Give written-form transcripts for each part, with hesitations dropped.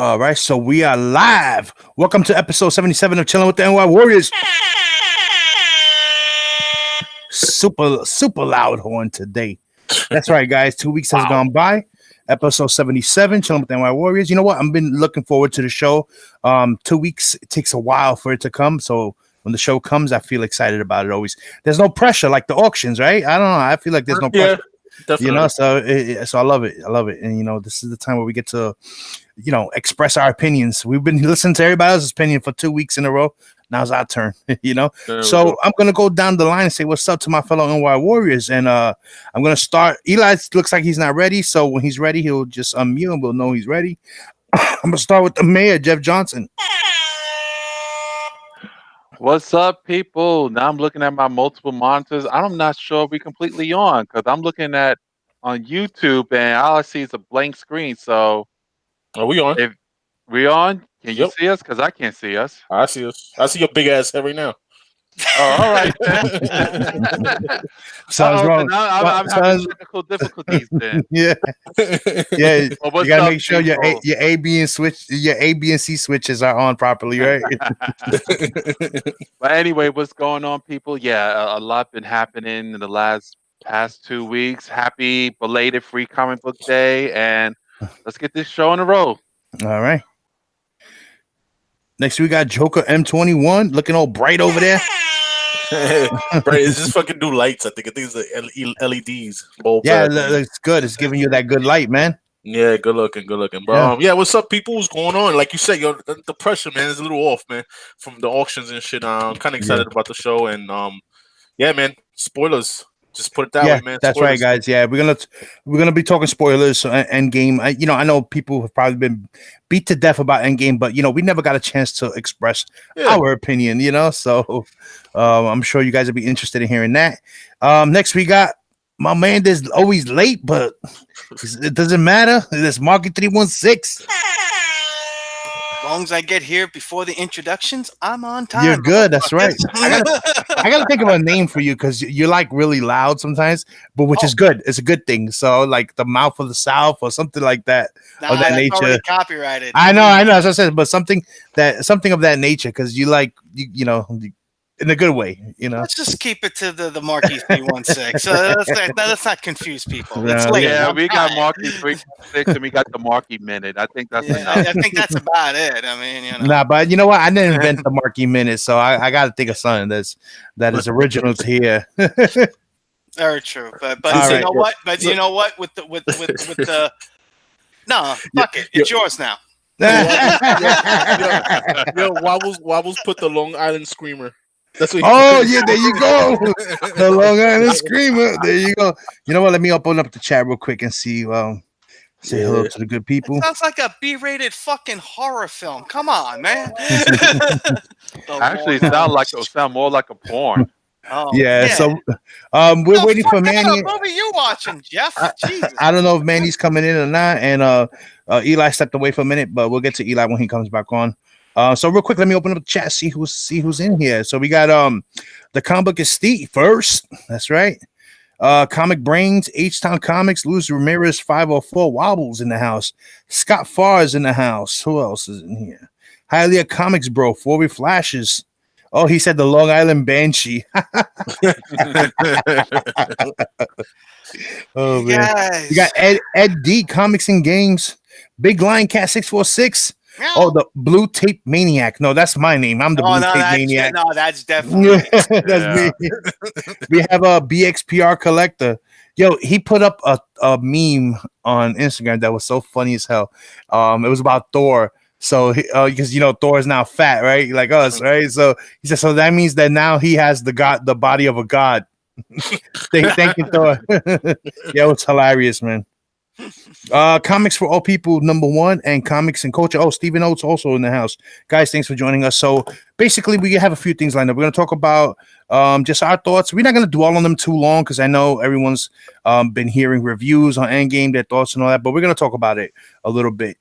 All right, so we are live. Welcome to episode 77 of Chilling with the NY Warriors. Super loud horn today. That's right, guys. 2 weeks has gone by. Episode 77, Chilling with the NY Warriors. You know what? I've been looking forward to the show. 2 weeks, it takes a while for it to come. So when the show comes, I feel excited about it always. There's no pressure like the auctions, right? I don't know. I feel like there's no pressure. Definitely. You know, so I love it. And, you know, this is the time where we get to, you know, express our opinions. We've been listening to everybody else's opinion for 2 weeks in a row. Now's our turn, you know. So I'm gonna go down the line and say what's up to my fellow NY Warriors, and I'm gonna start. Eli looks like he's not ready, so when he's ready, he'll just unmute and we'll know he's ready. I'm gonna start with the mayor, Jeff Johnson. What's up, people? Now I'm looking at my multiple monitors. I'm not sure if we completely on because I'm looking at on YouTube and all I see is a blank screen. So are we on? If we on, can you see us? Because I can't see us. I see us. I see your big ass head right now. Oh, all right. Sounds wrong. I'm having technical difficulties then. Yeah. Well, you gotta make sure your A, B, and C switches are on properly, right? But anyway, what's going on, people? Yeah, a lot been happening in the past 2 weeks. Happy belated Free Comic Book Day, and let's get this show on the road. All right. Next we got Joker M21 looking all bright over there. Right, it's just fucking new lights. I think it's the LEDs. Yeah, it looks good. It's giving you that good light, man. Yeah, good looking, bro. Yeah, what's up, people? What's going on? Like you said, the pressure, man, is a little off, man, from the auctions and shit. I'm kind of excited about the show, and yeah, man, spoilers. Just put it that way, man. That's right, guys. Yeah, we're gonna be talking spoilers. So Endgame. I know people have probably been beat to death about Endgame, but you know we never got a chance to express our opinion. You know, so I'm sure you guys will be interested in hearing that. Next we got my man. That's always late, but it doesn't matter. It's Market 316. As long as I get here before the introductions, I'm on time. You're good. That's right. I gotta think of a name for you because you're like really loud sometimes, but which is good. It's a good thing. So like the Mouth of the South or something like that of that nature. Copyrighted. I know. As I said, but something of that nature because you like you know. In a good way, you know. Let's just keep it to the Marquee 316. So let's not confuse people. It's late. Yeah, we got Marquee 316 and we got the Marquee Minute. I think that's enough. I think that's about it. I mean, you know. Nah, but you know what? I didn't invent the Marquee Minute, so I got to think of something that is original to here. Very true. But you know what? But you know what? With the no, fuck it. It's yours now. Wobbles put the Long Island Screamer. That's what yeah, there you go. The Long Island Screamer. There you go. You know what? Let me open up the chat real quick and see. Say hello to the good people. It sounds like a B-rated fucking horror film. Come on, man. Actually, it sound more like a porn. Oh, yeah. So we're waiting for Manny. What movie you watching, Jeff? Jesus. I don't know if Manny's coming in or not, and Eli stepped away for a minute, but we'll get to Eli when he comes back on. So real quick, let me open up the chat, see who's in here. So we got the comic book is Steve first. That's right. Comic Brains, H-Town Comics, Luis Ramirez, 504 Wobbles in the house. Scott Farr is in the house. Who else is in here? Hialeah Comics Bro, 4 Flashes. Oh, he said the Long Island Banshee. Oh man. Yes. We got Ed D Comics and Games. Big Lion Cat 646. Oh, the Blue Tape Maniac. No, that's my name. I'm the Blue Tape Maniac. No, that's definitely that's me. We have a BXPR Collector. Yo, he put up a meme on Instagram that was so funny as hell. It was about Thor. So, because you know Thor is now fat, right? Like us, right? So he said, so that means that now he has the body of a god. Thank you, Thor. Yeah, it's hilarious, man. Comics for All People #1 and Comics and Culture. Oh, Stephen Oates also in the house. Guys, thanks for joining us. So basically we have a few things lined up. We're going to talk about just our thoughts. We're not going to dwell on them too long because I know everyone's been hearing reviews on Endgame, their thoughts and all that, but we're going to talk about it a little bit.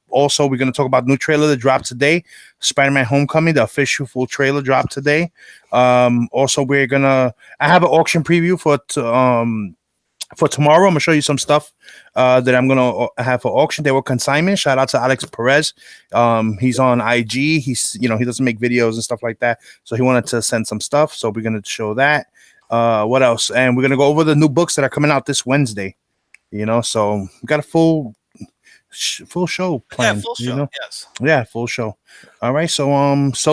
Also, we're going to talk about new trailer that dropped today, Spider-Man Homecoming. The official full trailer dropped today. Also, I have an auction preview for For tomorrow, I'm gonna show you some stuff that I'm gonna have for auction. They were consignment. Shout out to Alex Perez. He's on IG. He's he doesn't make videos and stuff like that, so he wanted to send some stuff. So we're gonna show that. What else? And we're gonna go over the new books that are coming out this Wednesday. So we got a full show planned. Full show. Yes. Yeah, full show. All right, so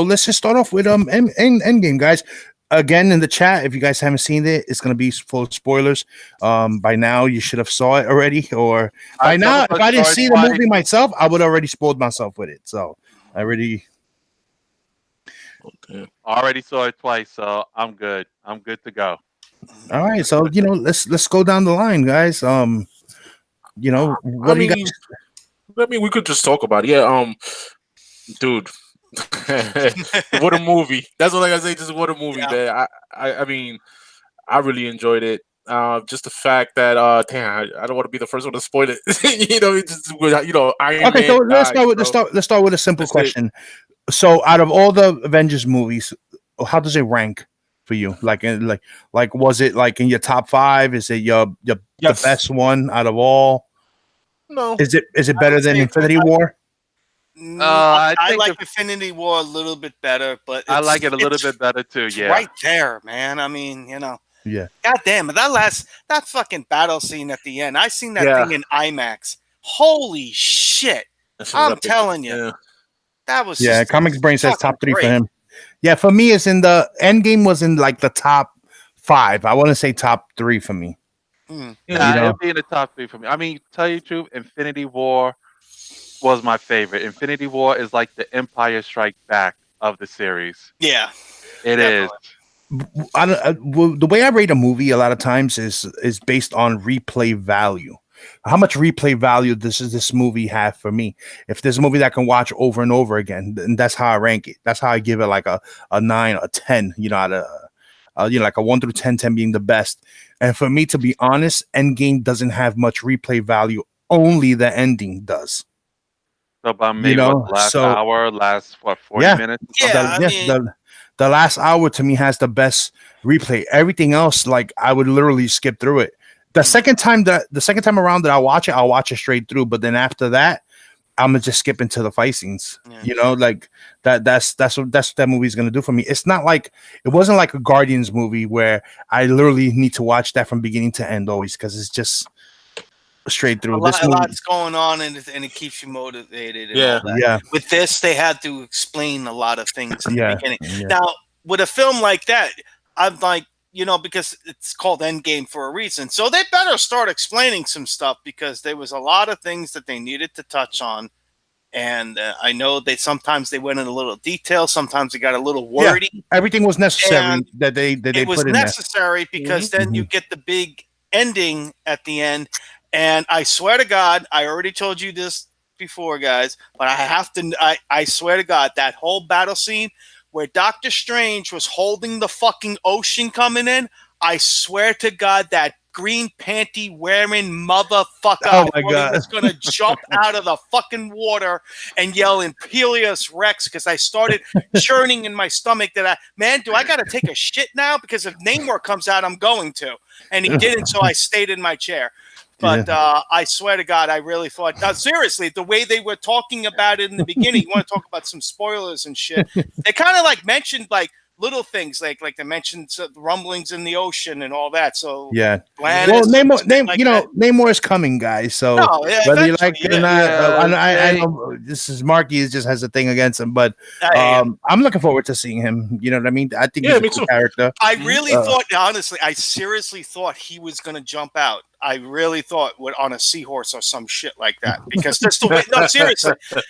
let's just start off with Endgame, guys. Again, in the chat, if you guys haven't seen it, it's gonna be full of spoilers. By now, you should have saw it already, or by now, if I didn't see the movie myself, I would already spoiled myself with it. So I already saw it twice, so I'm good. I'm good to go. All right, so let's go down the line, guys. What do you guys? I mean, we could just talk about it. Yeah, dude. What a movie. That's all I gotta say. Just what a movie, man. I mean, I really enjoyed it. Just the fact that damn, I don't want to be the first one to spoil it. Iron Okay, Man so let's start with a simple question. So out of all the Avengers movies, how does it rank for you? Like was it like in your top 5? Is it your the best one out of all? No. Is it better than Infinity War? I like Infinity War a little bit better, but I like it a little bit better too. Yeah, right there, man. I mean, Yeah. God damn it! That fucking battle scene at the end. I seen that thing in IMAX. Holy shit! I'm telling you, that was Comics Brain says top 3 for him. Yeah, for me, it's in the Endgame was in like the top 5. I want to say top 3 for me. It'll be in the top 3 for me. I mean, tell you the truth, Infinity War was my favorite. Infinity War is like the Empire Strike Back of the series. Yeah, it is. The way I rate a movie a lot of times is based on replay value. How much replay value does this movie have for me? If there's a movie that I can watch over and over again, then that's how I rank it. That's how I give it like a 9 or 10. Out of like a 1 through 10, 10 being the best. And for me, to be honest, Endgame doesn't have much replay value. Only the ending does. So about maybe last 40 minutes? Yeah, the last hour to me has the best replay. Everything else, like I would literally skip through it. The second time around that I'll watch it straight through. But then after that, I'm gonna just skip into the fight scenes. Like that's what that movie's gonna do for me. It's not like it wasn't like a Guardians movie where I literally need to watch that from beginning to end always, because it's just straight through. A lot's going on, and it keeps you motivated. And all that. Yeah. With this, they had to explain a lot of things in the beginning. Yeah. Now, with a film like that, I'm like, because it's called Endgame for a reason. So they better start explaining some stuff, because there was a lot of things that they needed to touch on. And I know sometimes they went in a little detail. Sometimes they got a little wordy. Yeah, everything was necessary that they put in there. It was necessary because then you get the big ending at the end. And I swear to God, I already told you this before, guys, but I swear to God, that whole battle scene where Doctor Strange was holding the fucking ocean coming in, I swear to God, that green panty wearing motherfucker was going to jump out of the fucking water and yell Imperious Rex, because I started churning in my stomach do I got to take a shit now? Because if Namor comes out, I'm going to. And he didn't, so I stayed in my chair. But I swear to God, I really thought, seriously, the way they were talking about it in the beginning, you want to talk about some spoilers and shit. They kind of like mentioned like little things, like they mentioned rumblings in the ocean and all that. So Namor is coming, guys. So whether you like it or not, I know this is Marky just has a thing against him, but I'm looking forward to seeing him. You know what I mean? I think he's a cool character. I really thought, honestly, I seriously thought he was going to jump out. I really thought on a seahorse or some shit like that, because that's the way. No,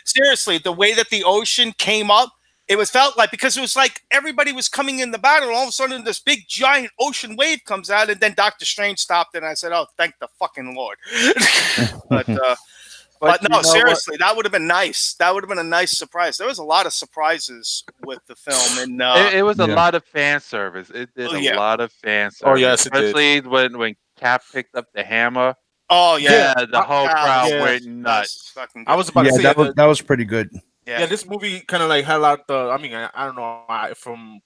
seriously, the way that the ocean came up. It felt like, because it was like everybody was coming in the battle, and all of a sudden this big giant ocean wave comes out, and then Doctor Strange stopped, and I said, "Oh, thank the fucking Lord!" but no, seriously, that would have been nice. That would have been a nice surprise. There was a lot of surprises with the film, and it was a lot of fan service. It did a lot of fan service. Oh yes, especially when Cap picked up the hammer. Oh yeah, the whole crowd went nuts. I was about to say that was pretty good. Yeah, this movie kind of like had out the. I mean, I don't know. From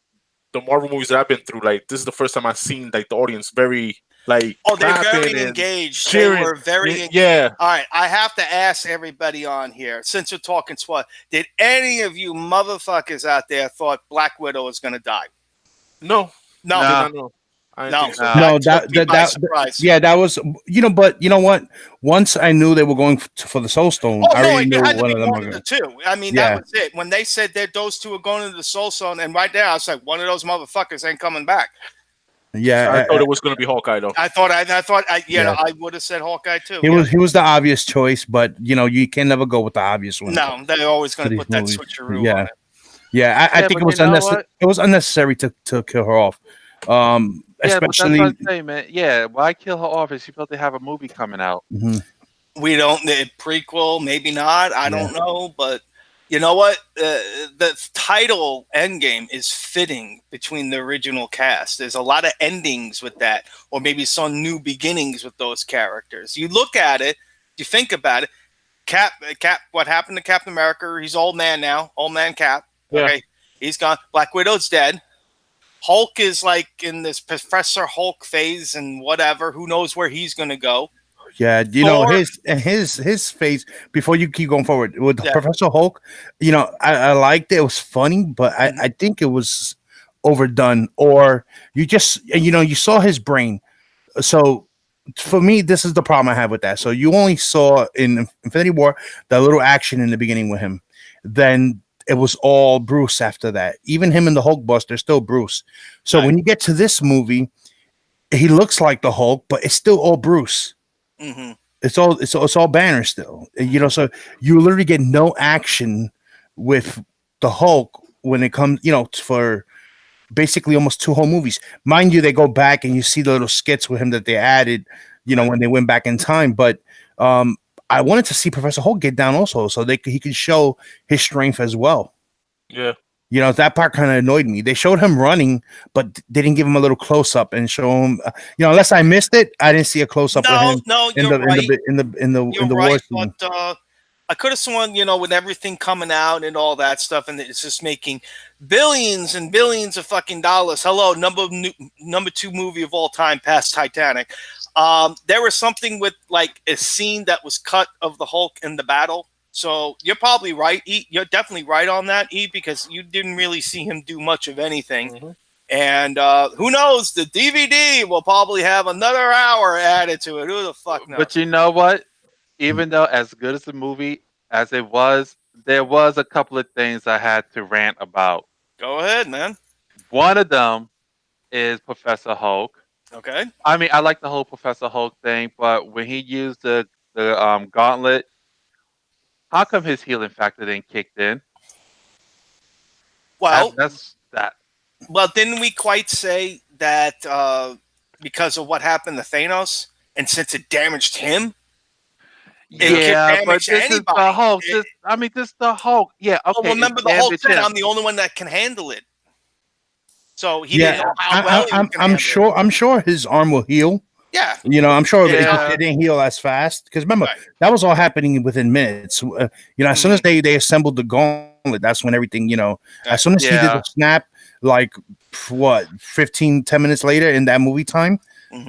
the Marvel movies that I've been through, like this is the first time I've seen like the audience very like Oh, they're very clapping and engaged. They cheering. were very Yeah. All right, I have to ask everybody on here, since we're talking SWAT, did any of you motherfuckers out there thought Black Widow was going to die? No, No. I did Nah. not know. I didn't No. think so. Nah. No, Took me by surprise. yeah, that was, but you know what? Once I knew they were going for the Soul Stone, Oh, I no, already it knew had to one be of them one were of the going. two. I mean, Yeah. that was it. When they said that those two are going into the Soul Stone, and right there, I was like, one of those motherfuckers ain't coming back. Yeah, I thought it was going to be Hawkeye though. I thought, Yeah. I would have said Hawkeye too. he was the obvious choice, but you can never go with the obvious one. No, they're always going to these put that movies. switcheroo Yeah. on it. Yeah, I Yeah, think but it was you know unnecessary. what? It was unnecessary to kill her off. Yeah, but that's what Especially. I'm saying, man. Yeah, why kill her off if she felt they have a movie coming out? Mhm. We don't, the prequel, maybe not. I don't know, but you know what? The title Endgame is fitting between the original cast. There's a lot of endings with that, or maybe some new beginnings with those characters. You look at it, you think about it. Cap, what happened to Captain America? He's old man now, old man Cap. Yeah. Okay, he's gone. Black Widow's dead. Hulk is like in this Professor Hulk phase and whatever. Who knows where he's going to go? Yeah, Thor- his face before you keep going forward with Yeah. Professor Hulk. I liked it. It was funny, but I think it was overdone. Or you saw his brain. So for me, this is the problem I have with that. So you only saw in Infinity War the little action in the beginning with him. Then it was all Bruce after that. Even him and the Hulk Buster, still Bruce. So Right. when you get to this movie, he looks like the Hulk, but it's still all Bruce. Mm-hmm. It's all Banner still. So you literally get no action with the Hulk when it comes, for basically almost 2 whole movies. Mind you, they go back and you see the little skits with him that they added, when they went back in time. But I wanted to see Professor Hulk get down also, so he could show his strength as well. Yeah. That part kind of annoyed me. They showed him running, but they didn't give him a little close up and show him. Unless I missed it, I didn't see a close up with him. No, in you're the right. in the You're war right, scene. but I could have sworn, with everything coming out and all that stuff, and it's just making billions and billions of fucking dollars. Hello, number 2 movie of all time, past Titanic. There was something with like a scene that was cut of the Hulk in the battle. So you're probably right, E. You're definitely right on that, E, because you didn't really see him do much of anything. Mm-hmm. And who knows? The DVD will probably have another hour added to it. Who the fuck knows? But you know what? Even though as good as the movie as it was, there was a couple of things I had to rant about. Go ahead, man. One of them is Professor Hulk. Okay. I mean, I like the whole Professor Hulk thing, but when he used the gauntlet, how come his healing factor didn't kick in? Well, That's that. Well, didn't we quite say that because of what happened to Thanos, and since it damaged him, it could Yeah, but damage this is the anybody? Hulk. This is the Hulk. Yeah, okay. Well, remember it the Hulk damaged said, him. "I'm the only one that can handle it." So he didn't know how well he I'm can handle sure. it. I'm sure his arm will heal. Yeah. I'm sure Yeah. it didn't heal as fast because remember Right. that was all happening within minutes. As soon as they assembled the gauntlet, that's when everything. As soon as he did Yeah. the snap, like 10 minutes later in that movie time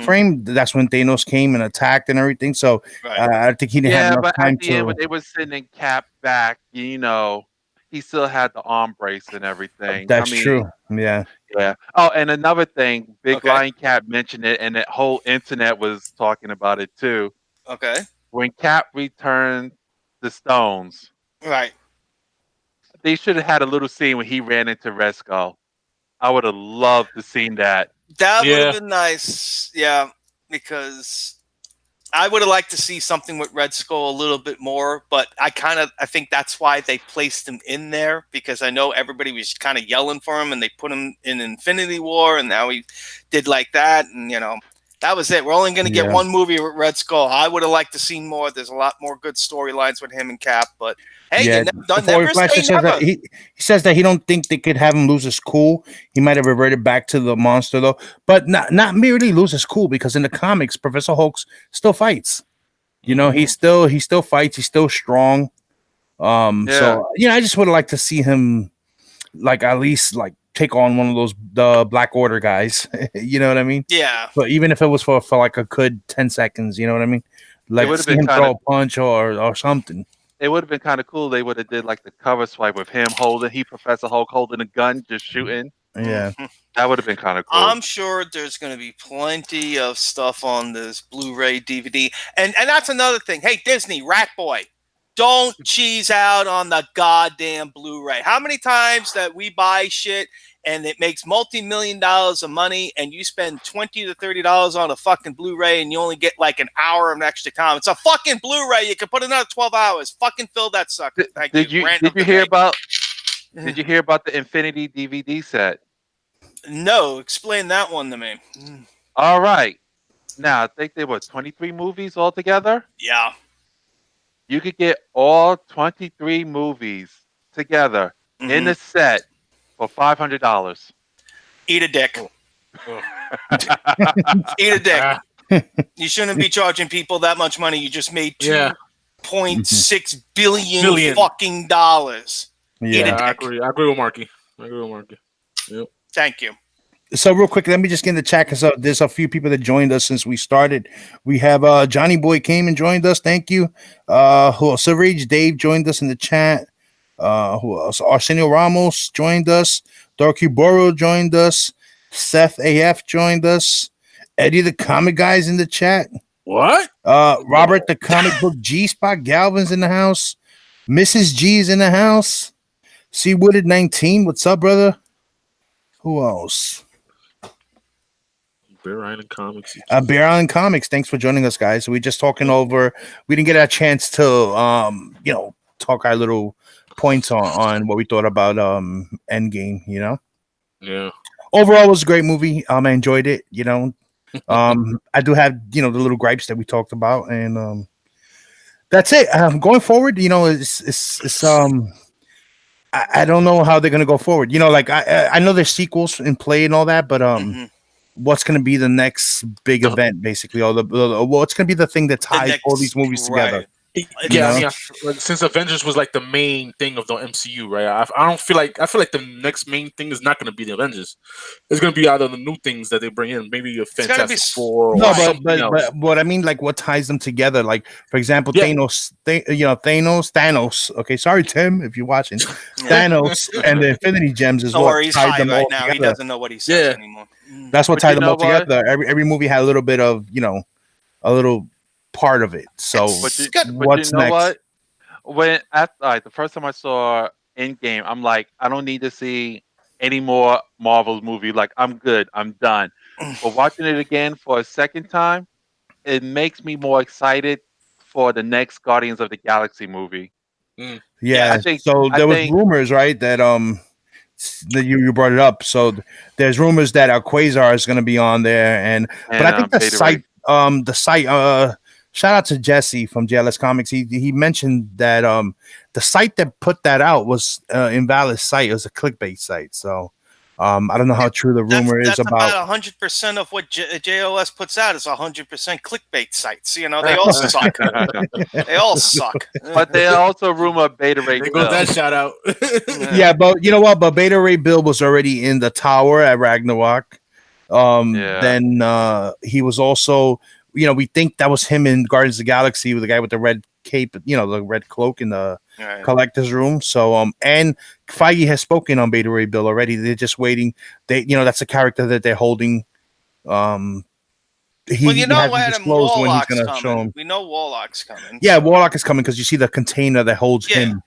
frame, that's when Thanos came and attacked and everything. So Right. I think he didn't have Yeah, enough but time at the end to. when they were sending Cap back, he still had the arm brace and everything. That's true. Yeah. Yeah. Oh, and another thing, Big Okay. Lion Cap mentioned it, and the whole internet was talking about it too. Okay. When Cap returned the stones, Right. they should have had a little scene when he ran into Red Skull. I would have loved to seen that. That would Yeah. have been nice. Yeah, because I would have liked to see something with Red Skull a little bit more, but I think that's why they placed him in there, because I know everybody was kind of yelling for him and they put him in Infinity War, and now he did like that, and that was it. We're only going to get one movie with Red Skull. I would have liked to see more. There's a lot more good storylines with him and Cap, but hey, Yeah, never Flash say says never. that he says that he don't think they could have him lose his cool. He might have reverted back to the monster though, but not merely lose his cool, because in the comics, Professor Hulk still fights. He still fights. He's still strong. So I just would have liked to see him like at least like take on one of those the Black Order guys. You know what I mean? Yeah. But even if it was for like a good 10 seconds, you know what I mean? Like would've see been him kinda- throw a punch or something. It would have been kind of cool. They would have did like the cover swipe with him holding, Professor Hulk holding a gun, just shooting. Yeah. That would have been kind of cool. I'm sure there's going to be plenty of stuff on this Blu-ray DVD. And that's another thing. Hey, Disney, Rat Boy, don't cheese out on the goddamn Blu-ray. How many times that we buy shit and it makes multi-million dollars of money and you spend $20 to $30 on a fucking Blu-ray and you only get like an hour of extra time. It's a fucking Blu-ray. You can put another 12 hours. Fucking fill that sucker. Thank Did you. you hear about the Infinity DVD set? No, explain that one to me. All right. Now, I think there were 23 movies altogether. Yeah. You could get all 23 movies together in a set for $500. Eat a dick. Eat a dick. You shouldn't be charging people that much money. You just made $2.6 billion fucking dollars. Yeah. Eat a I dick. agree with Marky. Yep. Thank you. So real quick, let me just get in the chat because there's a few people that joined us since we started. We have Johnny Boy came and joined us. Thank you. Who else? Silver Age Dave joined us in the chat. Who else? Arsenio Ramos joined us. Dorky Boro joined us. Seth AF joined us. Eddie the Comic Guy's in the chat. What? Robert the Comic Book G Spot Galvin's in the house. Mrs. G's in the house. C Wooded 19. What's up, brother? Who else? Bear Island Comics. Bear Island Comics. Thanks for joining us, guys. We're just talking over. We didn't get a chance to, talk our little points on what we thought about Endgame. Yeah. Overall, it was a great movie. I enjoyed it. I do have the little gripes that we talked about, and that's it. Going forward, it's I don't know how they're gonna go forward. I know there's sequels in play and all that, but what's going to be the next big event, basically, or what's going to be the thing that ties all these movies together? Yeah, I mean, since Avengers was like the main thing of the MCU, right? I feel like the next main thing is not going to be the Avengers. It's going to be either the new things that they bring in, maybe a Fantastic Four. But what I mean, like, what ties them together? Like, for example, Thanos. Thanos. Okay, sorry, Tim, if you're watching. Thanos and the Infinity Gems is what tied them all together. He doesn't know what he says anymore. That's what tied them all together. Every movie had a little bit of a little part of it. So what's next? When the first time I saw Endgame, I'm like, I don't need to see any more Marvel movie. Like, I'm good. I'm done. But watching it again for a second time, it makes me more excited for the next Guardians of the Galaxy movie. Yeah. There was rumors, right, that that you brought it up. So there's rumors that Quasar is going to be on there, but I think the site. Shout out to Jesse from JLS Comics. He mentioned that the site that put that out was invalid site. It was a clickbait site. So I don't know how true the rumor is about 100% of what JLS puts out is 100% clickbait sites. They all suck. They all suck. But they also rumor Beta Ray Bill. Go that shout out. Yeah, but you know what? But Beta Ray Bill was already in the tower at Ragnarok. Then he was also. We think that was him in Guardians of the Galaxy with the guy with the red cape, the red cloak in the collector's room. So, and Feige has spoken on Beta Ray Bill already. They're just waiting. That's a character that they're holding. Adam, Warlock's coming. We know Warlock's coming. Yeah, Warlock is coming because you see the container that holds him.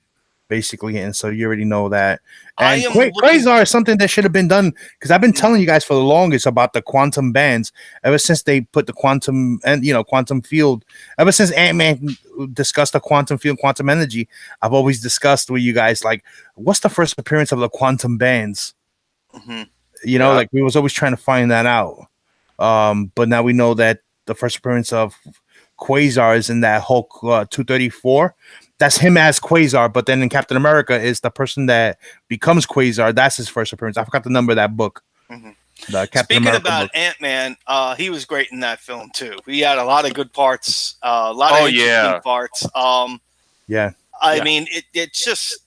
Basically, and so you already know that. And Quasar is something that should have been done because I've been telling you guys for the longest about the quantum bands ever since they put the quantum and quantum field. Ever since Ant-Man discussed the quantum field, quantum energy, I've always discussed with you guys like, what's the first appearance of the quantum bands? Like we was always trying to find that out. But now we know that the first appearance of Quasar is in that Hulk 234. That's him as Quasar, but then in Captain America is the person that becomes Quasar. That's his first appearance. I forgot the number of that book. The Captain Speaking America about book. Ant-Man, he was great in that film too. He had a lot of good parts, a lot of interesting parts. I mean, it's just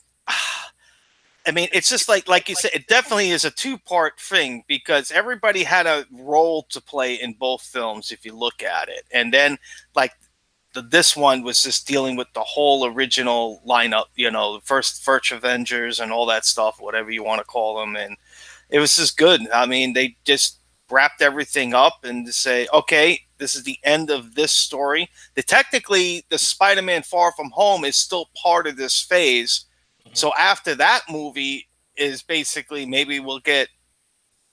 I mean, it's just like you said, it definitely is a two-part thing because everybody had a role to play in both films if you look at it. And then like this one was just dealing with the whole original lineup, the first Avengers and all that stuff, whatever you want to call them, and it was just good. I mean, they just wrapped everything up and to say, okay, this is the end of this story. Technically, the Spider-Man Far From Home is still part of this phase. So after that movie is basically maybe we'll get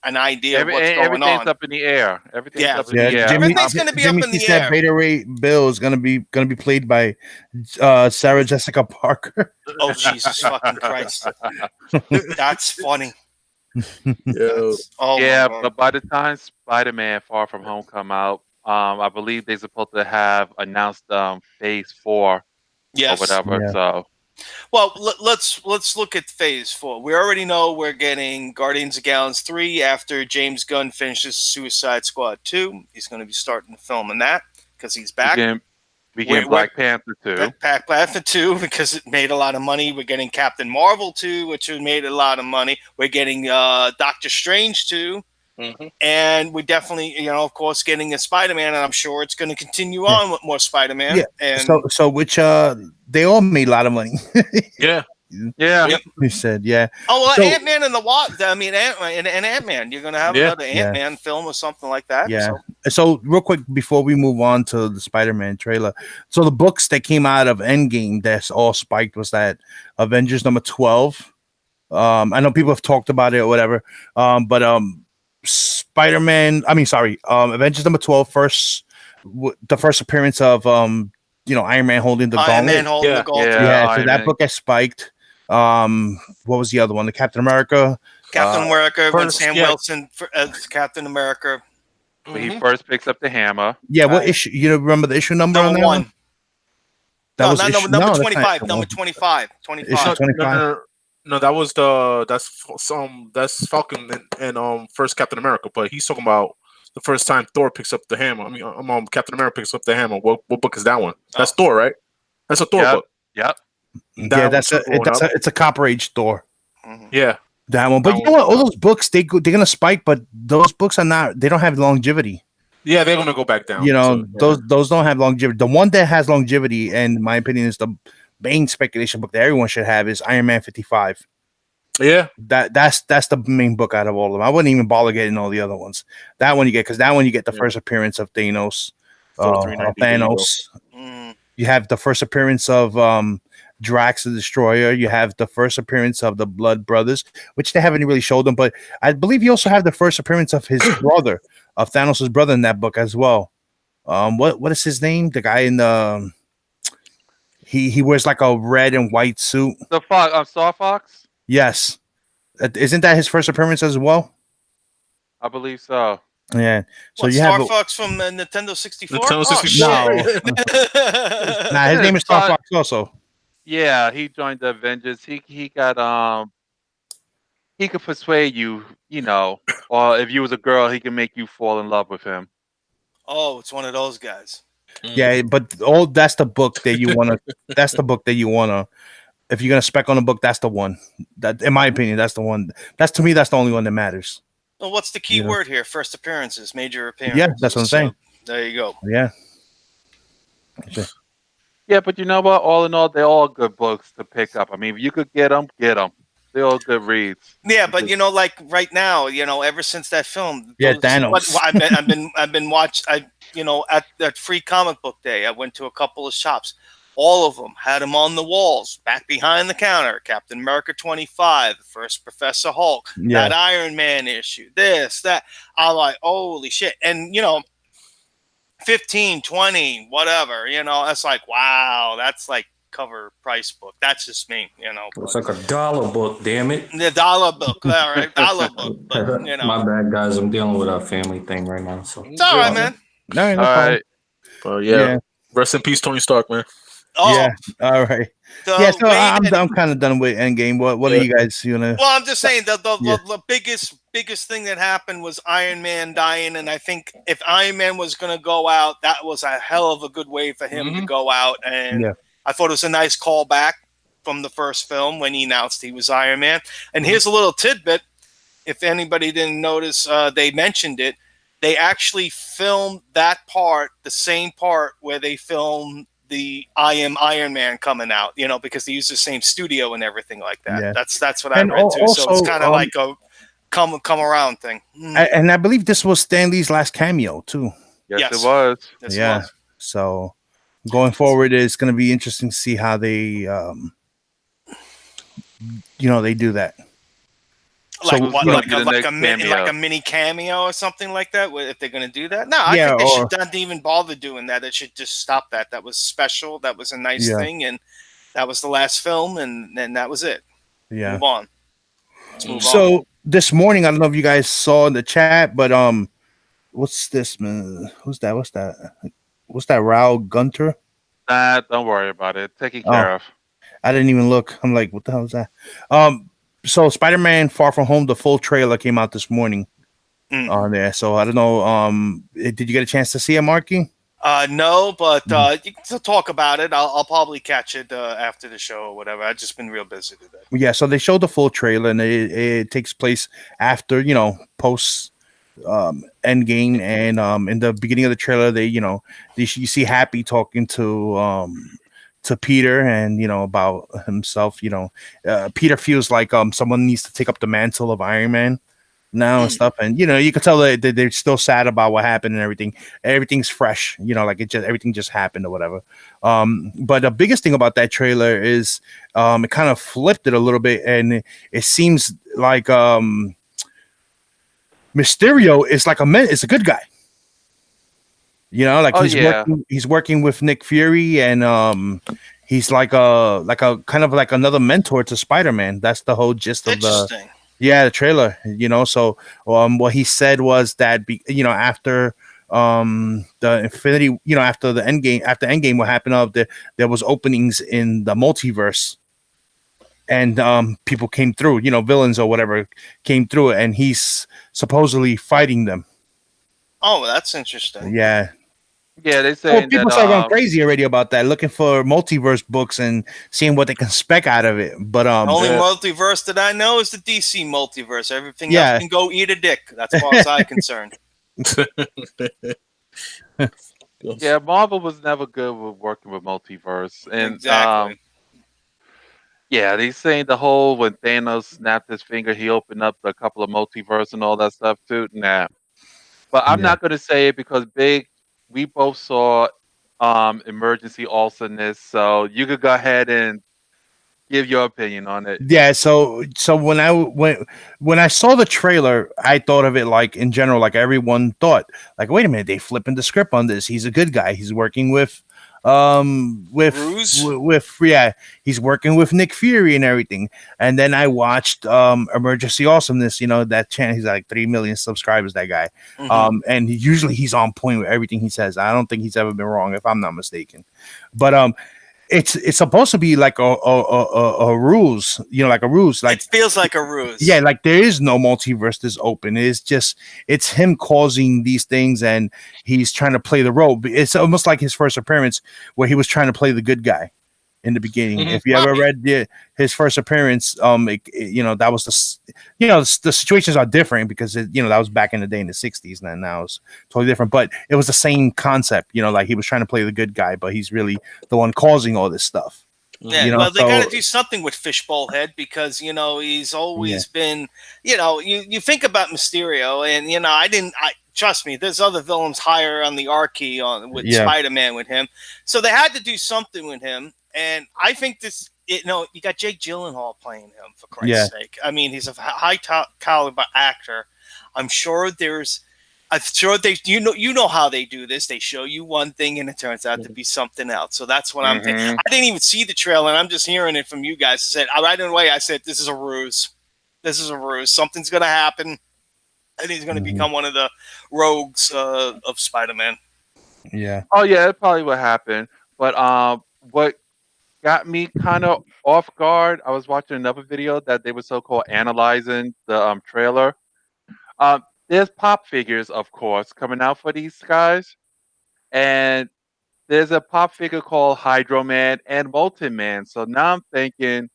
an idea of what's going everything's on. up in the air. Everything's Yeah. up in the air. Everything's going to be up in the said air. Beta Ray Bill is gonna be played by Sarah Jessica Parker. Oh Jesus fucking Christ! That's funny. Yeah, but by the time Spider-Man Far From Home come out, I believe they're supposed to have announced Phase 4 Yes. or whatever. Yeah. So, well, let's look at Phase 4. We already know we're getting Guardians of the Galaxy 3 after James Gunn finishes Suicide Squad 2. He's going to be starting filming that because he's back. we get Black Panther 2. Black Panther 2 because it made a lot of money. We're getting Captain Marvel 2, which made a lot of money. We're getting Doctor Strange 2. Mm-hmm. And we definitely, of course, getting a Spider-Man, and I'm sure it's going to continue on with more Spider-Man. Yeah. And so which they all made a lot of money. Yeah. He said, yeah. Oh well, so, Ant-Man and the Wasp. I mean, Ant-Man. You're going to have another Ant-Man film or something like that. Yeah. So real quick before we move on to the Spider-Man trailer, so the books that came out of Endgame that's all spiked was that Avengers number 12. I know people have talked about it or whatever. But Spider-Man. Avengers number 12 the first appearance of Iron Man holding the gauntlet. Iron Man holding the gauntlet. Yeah. So that book has spiked. What was the other one? The Captain America. When Sam Wilson as Captain America. When he first picks up the hammer. Yeah, what issue? You remember the issue number on that one? Number 25. Number 25. 25. No, that's Falcon and first Captain America, but he's talking about the first time Thor picks up the hammer. Captain America picks up the hammer. What book is that one? That's Thor, right? That's a Thor book. Yep. It's a Copper Age Thor. Mm-hmm. Yeah. That one. But you know what? All those books, they're gonna spike, but those books they don't have longevity. Yeah, they're gonna go back down. Those don't have longevity. The one that has longevity, and in my opinion, is the main speculation book that everyone should have is Iron Man 55. Yeah. That's the main book out of all of them. I wouldn't even bother getting all the other ones. That one you get, because that one you get the first appearance of Thanos. You have the first appearance of Drax the Destroyer. You have the first appearance of the Blood Brothers, which they haven't really showed them, but I believe you also have the first appearance of his brother, of Thanos' brother in that book as well. What is his name? The guy in the he wears like a red and white suit. The Star Fox? Yes. Isn't that his first appearance as well? I believe so. Yeah. So you Star have Fox from Nintendo 64? Nintendo 64. Nah, his name is Star Fox also. Yeah, he joined the Avengers. He got he could persuade you, or if you was a girl, he can make you fall in love with him. Oh, it's one of those guys. Yeah, but that's the book that you wanna that's the book that you wanna, if you're gonna spec on a book, that's the one. That, in my opinion, that's the one. To me, that's the only one that matters. Well, what's the key word here? First appearances, major appearances. Yeah, that's what I'm saying. There you go. Yeah. Yeah, but you know what? All in all, they're all good books to pick up. I mean, if you could get them, get them. They're all good reads. Yeah, but like right now, ever since that film, Thanos. I've been watching. At that free comic book day, I went to a couple of shops. All of them had them on the walls, back behind the counter. Captain America 25, the first Professor Hulk, that Iron Man issue, this, that. I'm like, holy shit. And, 15, 20, whatever, that's like, wow, that's like cover price book. That's just me, It's like $1 book, damn it. The dollar book, all right, dollar book. But, My bad, guys. I'm dealing with a family thing right now. So it's all right, man. No problem. Well, yeah. Rest in peace, Tony Stark, man. Oh, yeah. All right. So I'm kind of done with Endgame. What are you guys Well, I'm just saying the biggest thing that happened was Iron Man dying, and I think if Iron Man was going to go out, that was a hell of a good way for him to go out, and I thought it was a nice callback from the first film when he announced he was Iron Man. And here's a little tidbit: if anybody didn't notice, they mentioned it. They actually filmed that part, the same part where they filmed the "I Am Iron Man" coming out. Because they use the same studio and everything like that. Yeah. That's what I And read too. So it's also, kind of like a come around thing. and I believe this was Stanley's last cameo too. Yes, Yes. it was. This Yeah. was. So going forward, it's going to be interesting to see how they, they do that. Like So, what? gonna Like be the next cameo? like a mini cameo or something like that? If they're going to do that? No, I Yeah, think they or should not even bother doing that. They should just stop that. That was special. That was a nice yeah, thing, and that was the last film, and that was it. yeah. Move on. Let's move on. So this morning, I don't know if you guys saw in the chat, but what's this, man? Who's that? What's that? What's that? Raul Gunter? Nah, don't worry about it. Taken Oh, care of. I didn't even look. I'm like, what the hell is that? So Spider-Man: Far From Home, the full trailer came out this morning on there. So I don't know. Did you get a chance to see it, Marky? No, but you can still talk about it. I'll probably catch it after the show or whatever. I've just been real busy today. Yeah. So they showed the full trailer, and it takes place after post Endgame, and in the beginning of the trailer, you see Happy talking to Peter, and about himself. Peter feels like someone needs to take up the mantle of Iron Man now and stuff, and you can tell that they're still sad about what happened and everything. Everything's fresh, like everything just happened or whatever. But the biggest thing about that trailer is it kind of flipped it a little bit, and it seems like Mysterio is like is a good guy. Like Oh he's yeah. working with Nick Fury, and he's like a kind of like another mentor to Spider-Man. That's the whole gist of the trailer. So what he said was that after the Infinity, after the Endgame, what happened there was openings in the multiverse, and people came through, villains or whatever came through, and he's supposedly fighting them. Oh, that's interesting. Yeah. Yeah, they Well, saying people that start going crazy already about that, looking for multiverse books and seeing what they can spec out of it. But the only multiverse that I know is the DC multiverse. Everything else can go eat a dick. That's as far as I'm concerned. Yeah, Marvel was never good with working with multiverse, and Exactly. yeah, they saying the whole when Thanos snapped his finger, he opened up a couple of multiverse and all that stuff too. Nah, but I'm not going to say it because we both saw Emergency Awesomeness, so you could go ahead and give your opinion on it. Yeah, so when I saw the trailer, I thought of it like in general, like everyone thought, like, wait a minute, they flipping the script on this. He's a good guy. He's working with he's working with Nick Fury and everything. And then I watched Emergency Awesomeness, that channel. He's like 3 million subscribers, that guy. And usually he's on point with everything he says. I don't think he's ever been wrong, if I'm not mistaken. But it's supposed to be like a ruse, like a ruse. Like it feels like a ruse. Yeah, like there is no multiverse that's open. It's him causing these things, and he's trying to play the role. It's almost like his first appearance where he was trying to play the good guy in the beginning. If you ever read his first appearance, that was the situations are different because that was back in the day in the 60s, and now it's totally different. But it was the same concept, like he was trying to play the good guy, but he's really the one causing all this stuff. Yeah, well, they got to do something with Fishbowl Head because he's always been. You think about Mysterio, and I trust me. There's other villains higher on the hierarchy with Spider-Man with him, so they had to do something with him. And I think you got Jake Gyllenhaal playing him, for Christ's sake. I mean, he's a high caliber actor. I'm sure they you know how they do this. They show you one thing and it turns out to be something else. So that's what I'm thinking. I didn't even see the trailer, and I'm just hearing it from you guys. I said right away, I said this is a ruse. This is a ruse. Something's gonna happen, and he's gonna become one of the rogues of Spider-Man. Yeah. Oh yeah, it probably would happen. But what got me kind of off guard, I was watching another video that they were so-called analyzing the trailer. There's pop figures, of course, coming out for these guys, and there's a pop figure called Hydro Man and Molten Man. So now I'm thinking,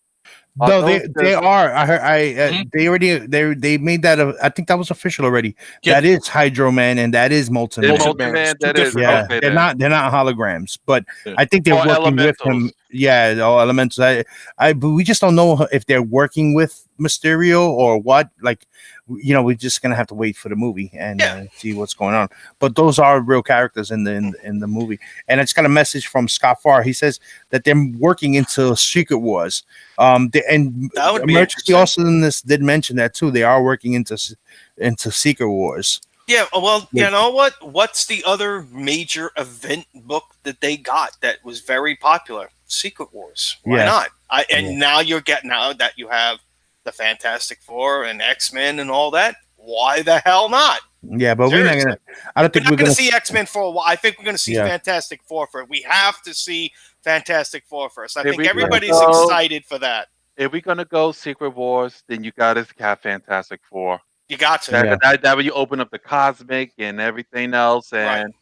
are No, those they just are. I heard. Mhm. They already they made that. I think that was official already. Yeah. That is Hydro Man and that is Molten it's Man. Molten Molten Man. It's Man? two That is different. Yeah, okay they're then. not holograms, but Yeah. I think they're Or working with elementals. him. Yeah, all elementals. But we just don't know if they're working with Mysterio or what. Like, we're just gonna have to wait for the movie and Yeah. see what's going on. But those are real characters in the movie. And I just got a message from Scott Farr. He says that they're working into Secret Wars. And That would be Emergency interesting. also in this did mention that too. They are working into Secret Wars. Yeah, well, you Like- know what? What's the other major event book that they got that was very popular? Secret Wars. Why Yeah. not? Now you're getting now that you have the Fantastic Four and X-Men and all that. Why the hell not? Yeah, but we're not Seriously. gonna. I don't We're think not we're going gonna to see X-Men for a while. I think we're going to see Yeah. Fantastic Four first. We have to see Fantastic Four first. I If think we everybody's go- excited for that. If we're gonna go Secret Wars, then you gotta have Fantastic Four. You got to. That, Yeah. that way you open up the cosmic and everything else, and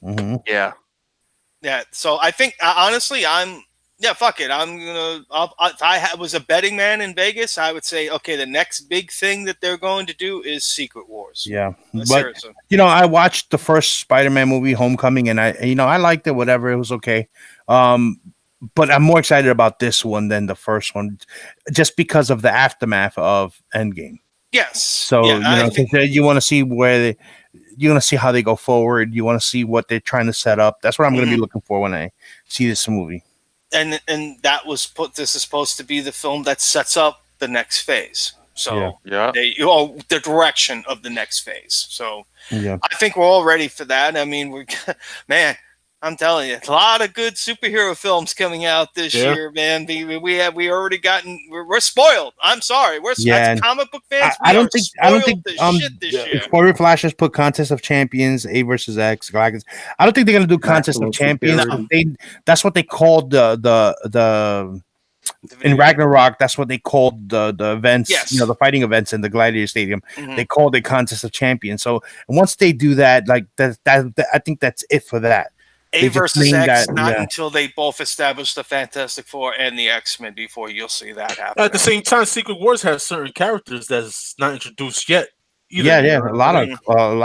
Mhm. yeah, Yeah, so I think honestly, fuck it. If I was a betting man in Vegas, I would say, okay, the next big thing that they're going to do is Secret Wars. Yeah, but Seriously. I watched the first Spider-Man movie, Homecoming, and I liked it. Whatever, it was okay. But I'm more excited about this one than the first one, just because of the aftermath of Endgame. Yes. So Yeah, I think, you want to see you want to see how they go forward. You want to see what they're trying to set up. That's what I'm going to be looking for when I see this movie. and this is supposed to be the film that sets up the next phase. So yeah. the direction of the next phase. So Yeah, I think we're all ready for that. I mean, man, I'm telling you, a lot of good superhero films coming out this Yeah. year, man. We already we're spoiled. I'm sorry, as comic book fans. I don't think shit this year. Spoiler Flash has put Contest of Champions, A versus X, Galactus. I don't think they're gonna do Contest of Maximum Champions. security. That's what they called the in Ragnarok. That's what they called the events. Yes. The fighting events in the Gladiator Stadium. Mhm. They called it Contest of Champions. So once they do that, like that, I think that's it for that. A They just versus named X, that, not yeah. until they both establish the Fantastic Four and the X-Men before you'll see that happen. At the same time, Secret Wars has certain characters that's not introduced yet. Either. Yeah, a lot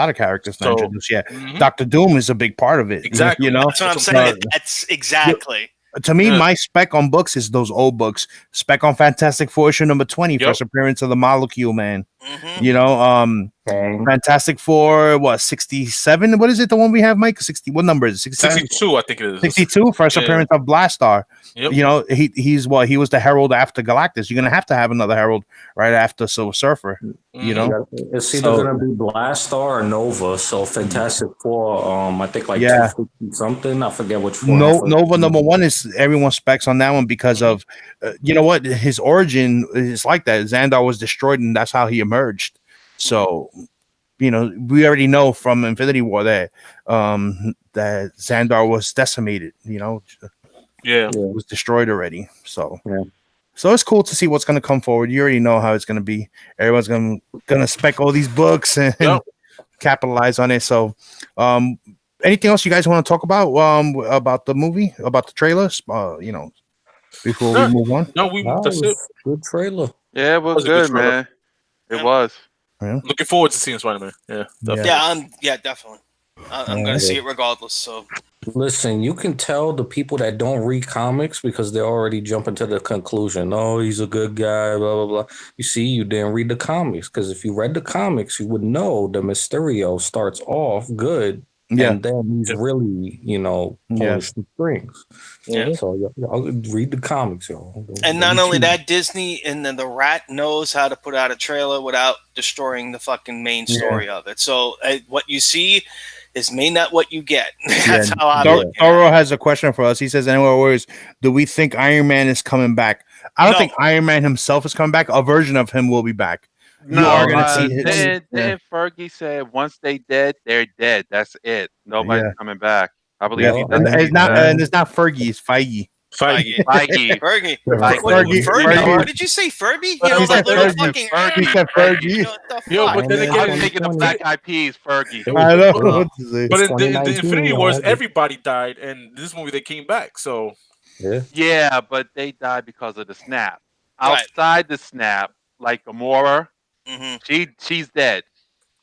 of characters not So, introduced yet. mhm. Doctor Doom is a big part of it. Exactly. That's what I'm saying. That's exactly. To me, Yeah. my spec on books is those old books. Spec on Fantastic Four issue number 20, Yep. first appearance of the Molecule Man. Mhm. Bang. Fantastic Four, 67? What is it? The one we have, Mike? 60. What number is it? 67? 62, I think it is. 62, first Yeah. appearance of Blastar. Yep. He was the Herald after Galactus. You're gonna have another Herald right after Silver Surfer. You know, It's either So- gonna be Blastar or Nova. So Fantastic Four, I think like Yeah. 250 something. I forget which one. Nova number one is everyone specs on that one because of you know what, his origin is like that. Xandar was destroyed and that's how he emerged. So we already know from Infinity War that Xandar was decimated. Yeah. Was destroyed already. So Yeah. So it's cool to see what's going to come forward. You already know how it's going to be. Everyone's going to spec all these books and Yep. capitalize on it. So, anything else you guys want to talk about the movie, about the trailers? Before we move on. No, that's it. Good trailer. Yeah, it was That was a good good, trailer. man. It was. Looking forward to seeing Spider-Man. Yeah. Definitely. Definitely. I'm going to see it regardless. So Listen, you can tell the people that don't read comics because they're already jumping to the conclusion. Oh, he's a good guy, blah, blah, blah. You see, you didn't read the comics because if you read the comics, you would know the Mysterio starts off good. Yeah. And then he's really, pulling some strings. Yeah. So I'll read the comics, y'all. And not only that, Disney and then the Rat knows how to put out a trailer without destroying the fucking main story of it. So what you see is may not what you get. That's how I'm looking at it. Toro has a question for us. He says, "Anyway, words, do we think Iron Man is coming back?" I don't think Iron Man himself is coming back. A version of him will be back. No, you are going to see his. Then Fergie said, once they dead, they're dead. That's it. Nobody's Yeah. coming back. I believe Yeah, he and does. it's not Fergie, it's Feige. Feige. Feige. Fergie. Fergie. What, Fergie. Fergie. What did you say, Furby? You know He that said little Fergie. fucking. He said Fergie. What the Yo, fuck? but then Man, I was again, thinking of 2020. Black Eyed Peas, Fergie. I know but, what to say. but It's in the 2019, Infinity Wars, y'all. everybody died, and this movie they came back. So Yeah. Yeah, but they died because of the snap. Right. Outside the snap, like Gamora, hmm she's dead.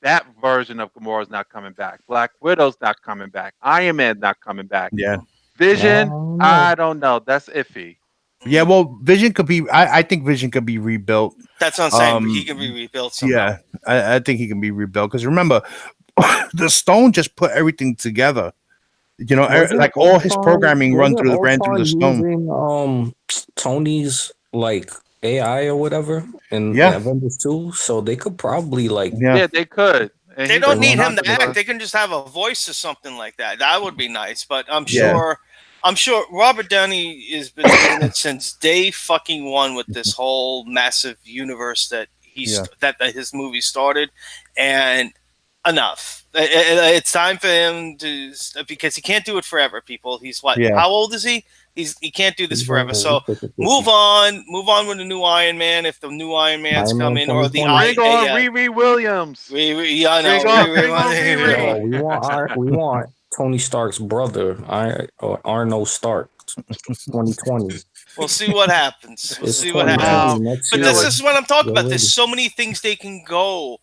That version of Gamora is not coming back. Black Widow's not coming back. Iron Man's not coming back. Yeah. Vision, No. I don't know. That's iffy. Yeah, well, Vision could be. I think Vision could be rebuilt. That's what I'm saying. He can be rebuilt somehow. Yeah, I think he can be rebuilt because remember, the Stone just put everything together. You know, Wasn't like all his Ultron- programming ran wasn't through Ultron the Stone. using Tony's like AI or whatever in Yeah. Avengers 2, so they could probably like Yeah, Yeah, they could. And They he don't was need him to talking act. about- They can just have a voice or something like that. That would be nice. But I'm Yeah. sure. I'm sure Robert Downey has been doing it since day fucking one with this whole massive universe that that his movie started, and enough. It's time for him to, because he can't do it forever. People, he's what? Yeah. How old is he? He can't do this forever. So move on with the new Iron Man if the new Iron Man's Iron Man coming, or the 2020. Bring on Riri Williams. I know. Bring on Riri. Yo, we want Tony Stark's brother, Arno Stark, 2020. We'll see what happens. We'll It's see what 2020 happens. next But year. this is what I'm talking Get about. There's ready. so many things they can go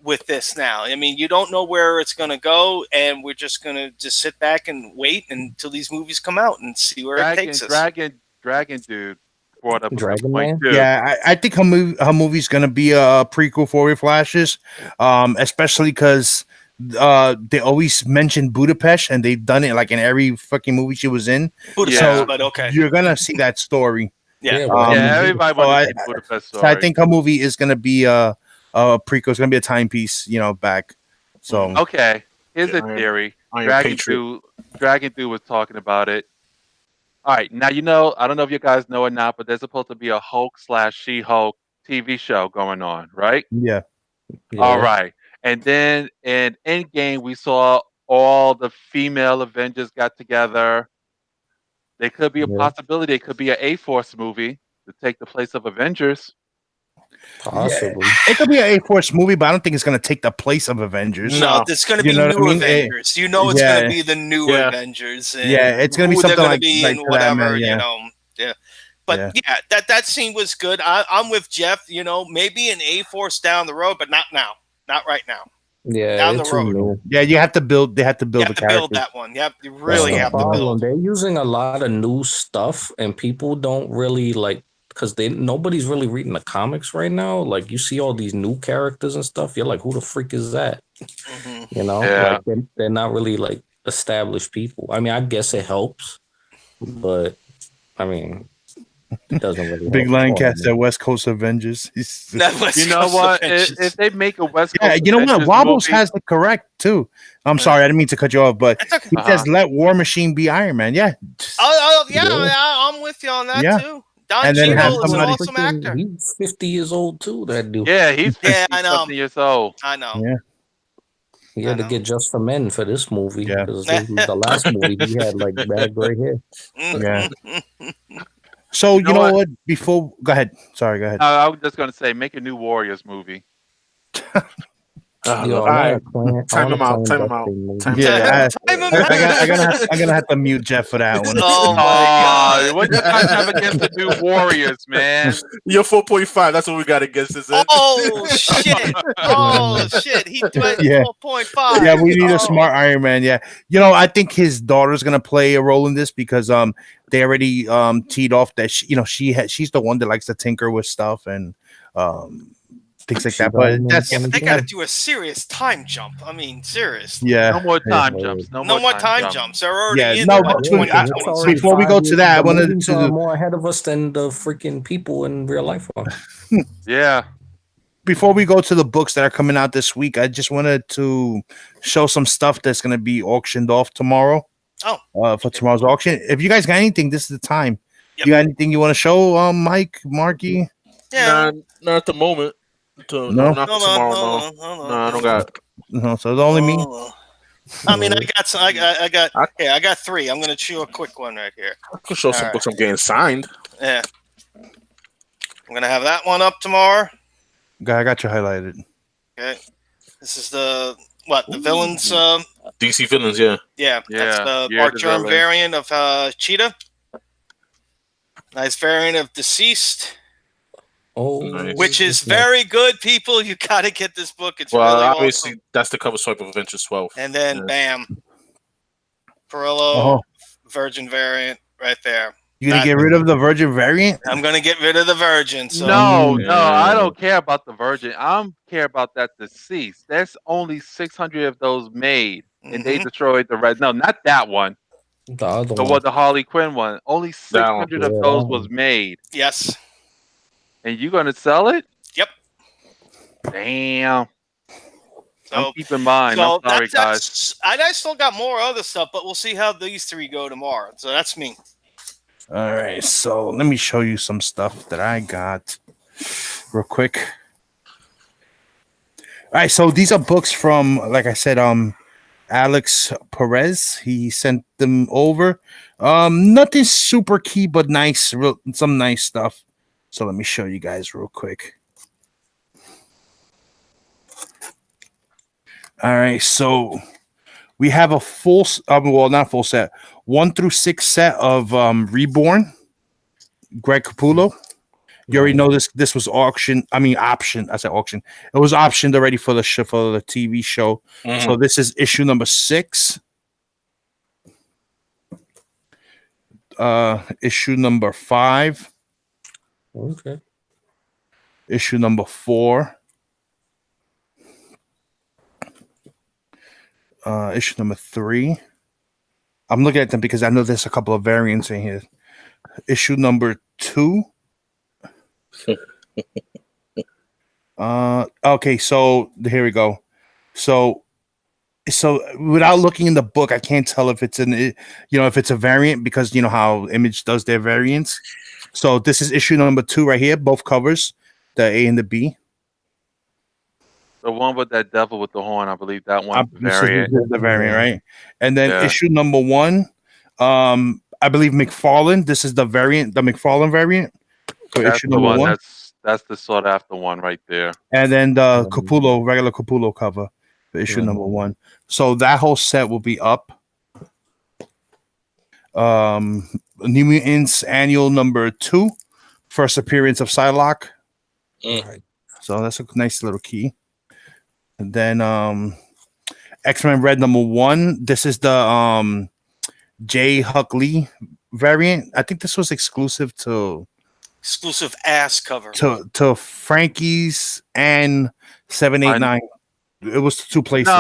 with this now. I mean, you don't know where it's going to go, and we're just going to just sit back and wait until these movies come out and see where it takes us. Dragon dude brought up a Dragon good point Man? too. yeah. I think her movie's gonna be a prequel for Flashes, especially because they always mention Budapest, and they've done it like in every fucking movie she was in. Budapest, Yeah. but okay. You're gonna see that story. Yeah. well, Yeah, everybody so wants to see Budapest So I Story. think her movie is gonna be a prequel. It's gonna be a timepiece, back. So Okay, here's a Iron- theory. Iron Dragon Patriot. Dude was talking about it. All right, now I don't know if you guys know or not, but there's supposed to be a Hulk/She-Hulk TV show going on, right? yeah, yeah. All right, and then in Endgame we saw all the female Avengers got together. There could be a Yeah. possibility. It could be an A-Force movie to take the place of Avengers. Possibly. it could be an A-Force movie, but I don't think it's gonna take the place of Avengers. No, it's going to You be know what I new mean? Avengers. It's going yeah. to be the new Yeah. Avengers. And Yeah, it's gonna be who they're something gonna like- be like and to that, whatever. man, yeah. Yeah. But yeah, that scene was good. I'm with Jeff. Maybe an A-Force down the road, but not now. Not right now. Yeah, Down the it's road. new. Yeah, you have to build. They have to You build have the to build characters. that one. You That's really the have to problem. build. They're using a lot of new stuff, and people don't really like because nobody's really reading the comics right now. Like you see all these new characters and stuff. You're like, who the freak is that? Mhm. Yeah. Like they're not really like established people. I mean, I guess it helps, but I mean, it doesn't really. Big help Lion all, Cat man. said West Coast Avengers. That was You know Coast what? Avengers. If they make a West Yeah, Coast you know what? Avengers Wobbles movie- has it correct too. I'm sorry, I didn't mean to cut you off, but That's okay. he says let War Machine be Iron Man. Yeah, Oh yeah, Yeah. I'm with you on that Yeah. too. Don And then have Cheadle is an somebody- awesome actor. He's 50 years old too. That dude. Yeah, he's 50 Yeah, I know. something years old. I know. Yeah. He had I to know. get Just for Men for this movie. Yeah. Because the last movie he had like bad gray hair. Yeah. So you know know what? what? Before, go ahead. Sorry, go ahead. I was just gonna say, make a new Warriors movie. Yo, all right. Time him out, time him out. Time Yeah, Time him I'm gonna have to mute Jeff for that one. Oh my god. What you guys have against the new Warriors, man? You're 4.5. That's what we got against this. Oh shit! Oh shit! He went Yeah. 4.5. Yeah, we need Oh. a smart Iron Man. Yeah, I think his daughter's gonna play a role in this because they already teed off that she's the one that likes to tinker with stuff and things like that. But that's Yeah, but they got to do a serious time jump. I mean, seriously. yeah. No more time Yeah. jumps. No No more time jumps. jumps. They're already Yeah, in no, the but- 2020. Before we go to that, I wanted to- more ahead of us than the freaking people in real life are. Yeah. Before we go to the books that are coming out this week, I just wanted to show some stuff that's going to be auctioned off tomorrow. For tomorrow's auction. If you guys got anything, this is the time. Yep. You got anything you want to show, Mike, Marky? Yeah. Not at the moment. No? Not Hold tomorrow. on, No, I don't got. No, so it's only me. Oh. I mean, I got some. I got 3. I'm gonna chew a quick one right here. I could show some books I'm getting signed. Yeah, I'm gonna have that one up tomorrow. I got you highlighted. Okay, this is the villains. DC villains, yeah. Yeah, that's the Year Mark Germ development. variant of Cheetah. Nice variant of Deceased. Nice. Which is very good, people. You got to get this book. It's Well, really obviously, awesome. that's the cover swipe of Avengers 12. And then, bam, Perillo Virgin variant right there. You gonna get rid of the Virgin variant? I'm gonna get rid of the Virgin. So. No, I don't care about the Virgin. I care about that Deceased. There's only 600 of those made, and they destroyed the red. No, not that one. The other one. The Harley Quinn one. Only 600 of those was made. Yes. And you gonna sell it? Yep. Damn. So, I'm keeping mine. So I'm sorry, guys. I still got more other stuff, but we'll see how these 3 go tomorrow. So that's me. All right, so let me show you some stuff that I got real quick. All right, so these are books from, like I said, Alex Perez. He sent them over. Nothing super key, but nice, some nice stuff. So let me show you guys real quick. All right, so we have a full, not full set, 1 through 6 set of Reborn, Greg Capullo. You already know this was optioned. I said auction. It was optioned already for the TV show. So this is issue number 6. Issue number 5. Okay. Issue number 4. Issue number 3. I'm looking at them because I know there's a couple of variants in here. Issue number 2. Okay, so here we go. So without looking in the book, I can't tell if it's if it's a variant, because you know how Image does their variants. So this is issue number 2 right here, both covers, the A and the B. The one with that devil with the horn, I believe that one's the variant. This is the variant, right? And then issue number 1, I believe McFarlane. This is the variant, the McFarlane variant. So That's issue the number one. 1. That's the sought after one right there. And then the Capullo, regular Capullo cover for issue number 1. So that whole set will be up. New Mutants Annual number 2, first appearance of Psylocke. Right. So that's a nice little key. And then X-Men Red number 1. This is the J. Huck Lee variant. I think this was exclusive ass cover to Frankie's and 789. It was 2 places.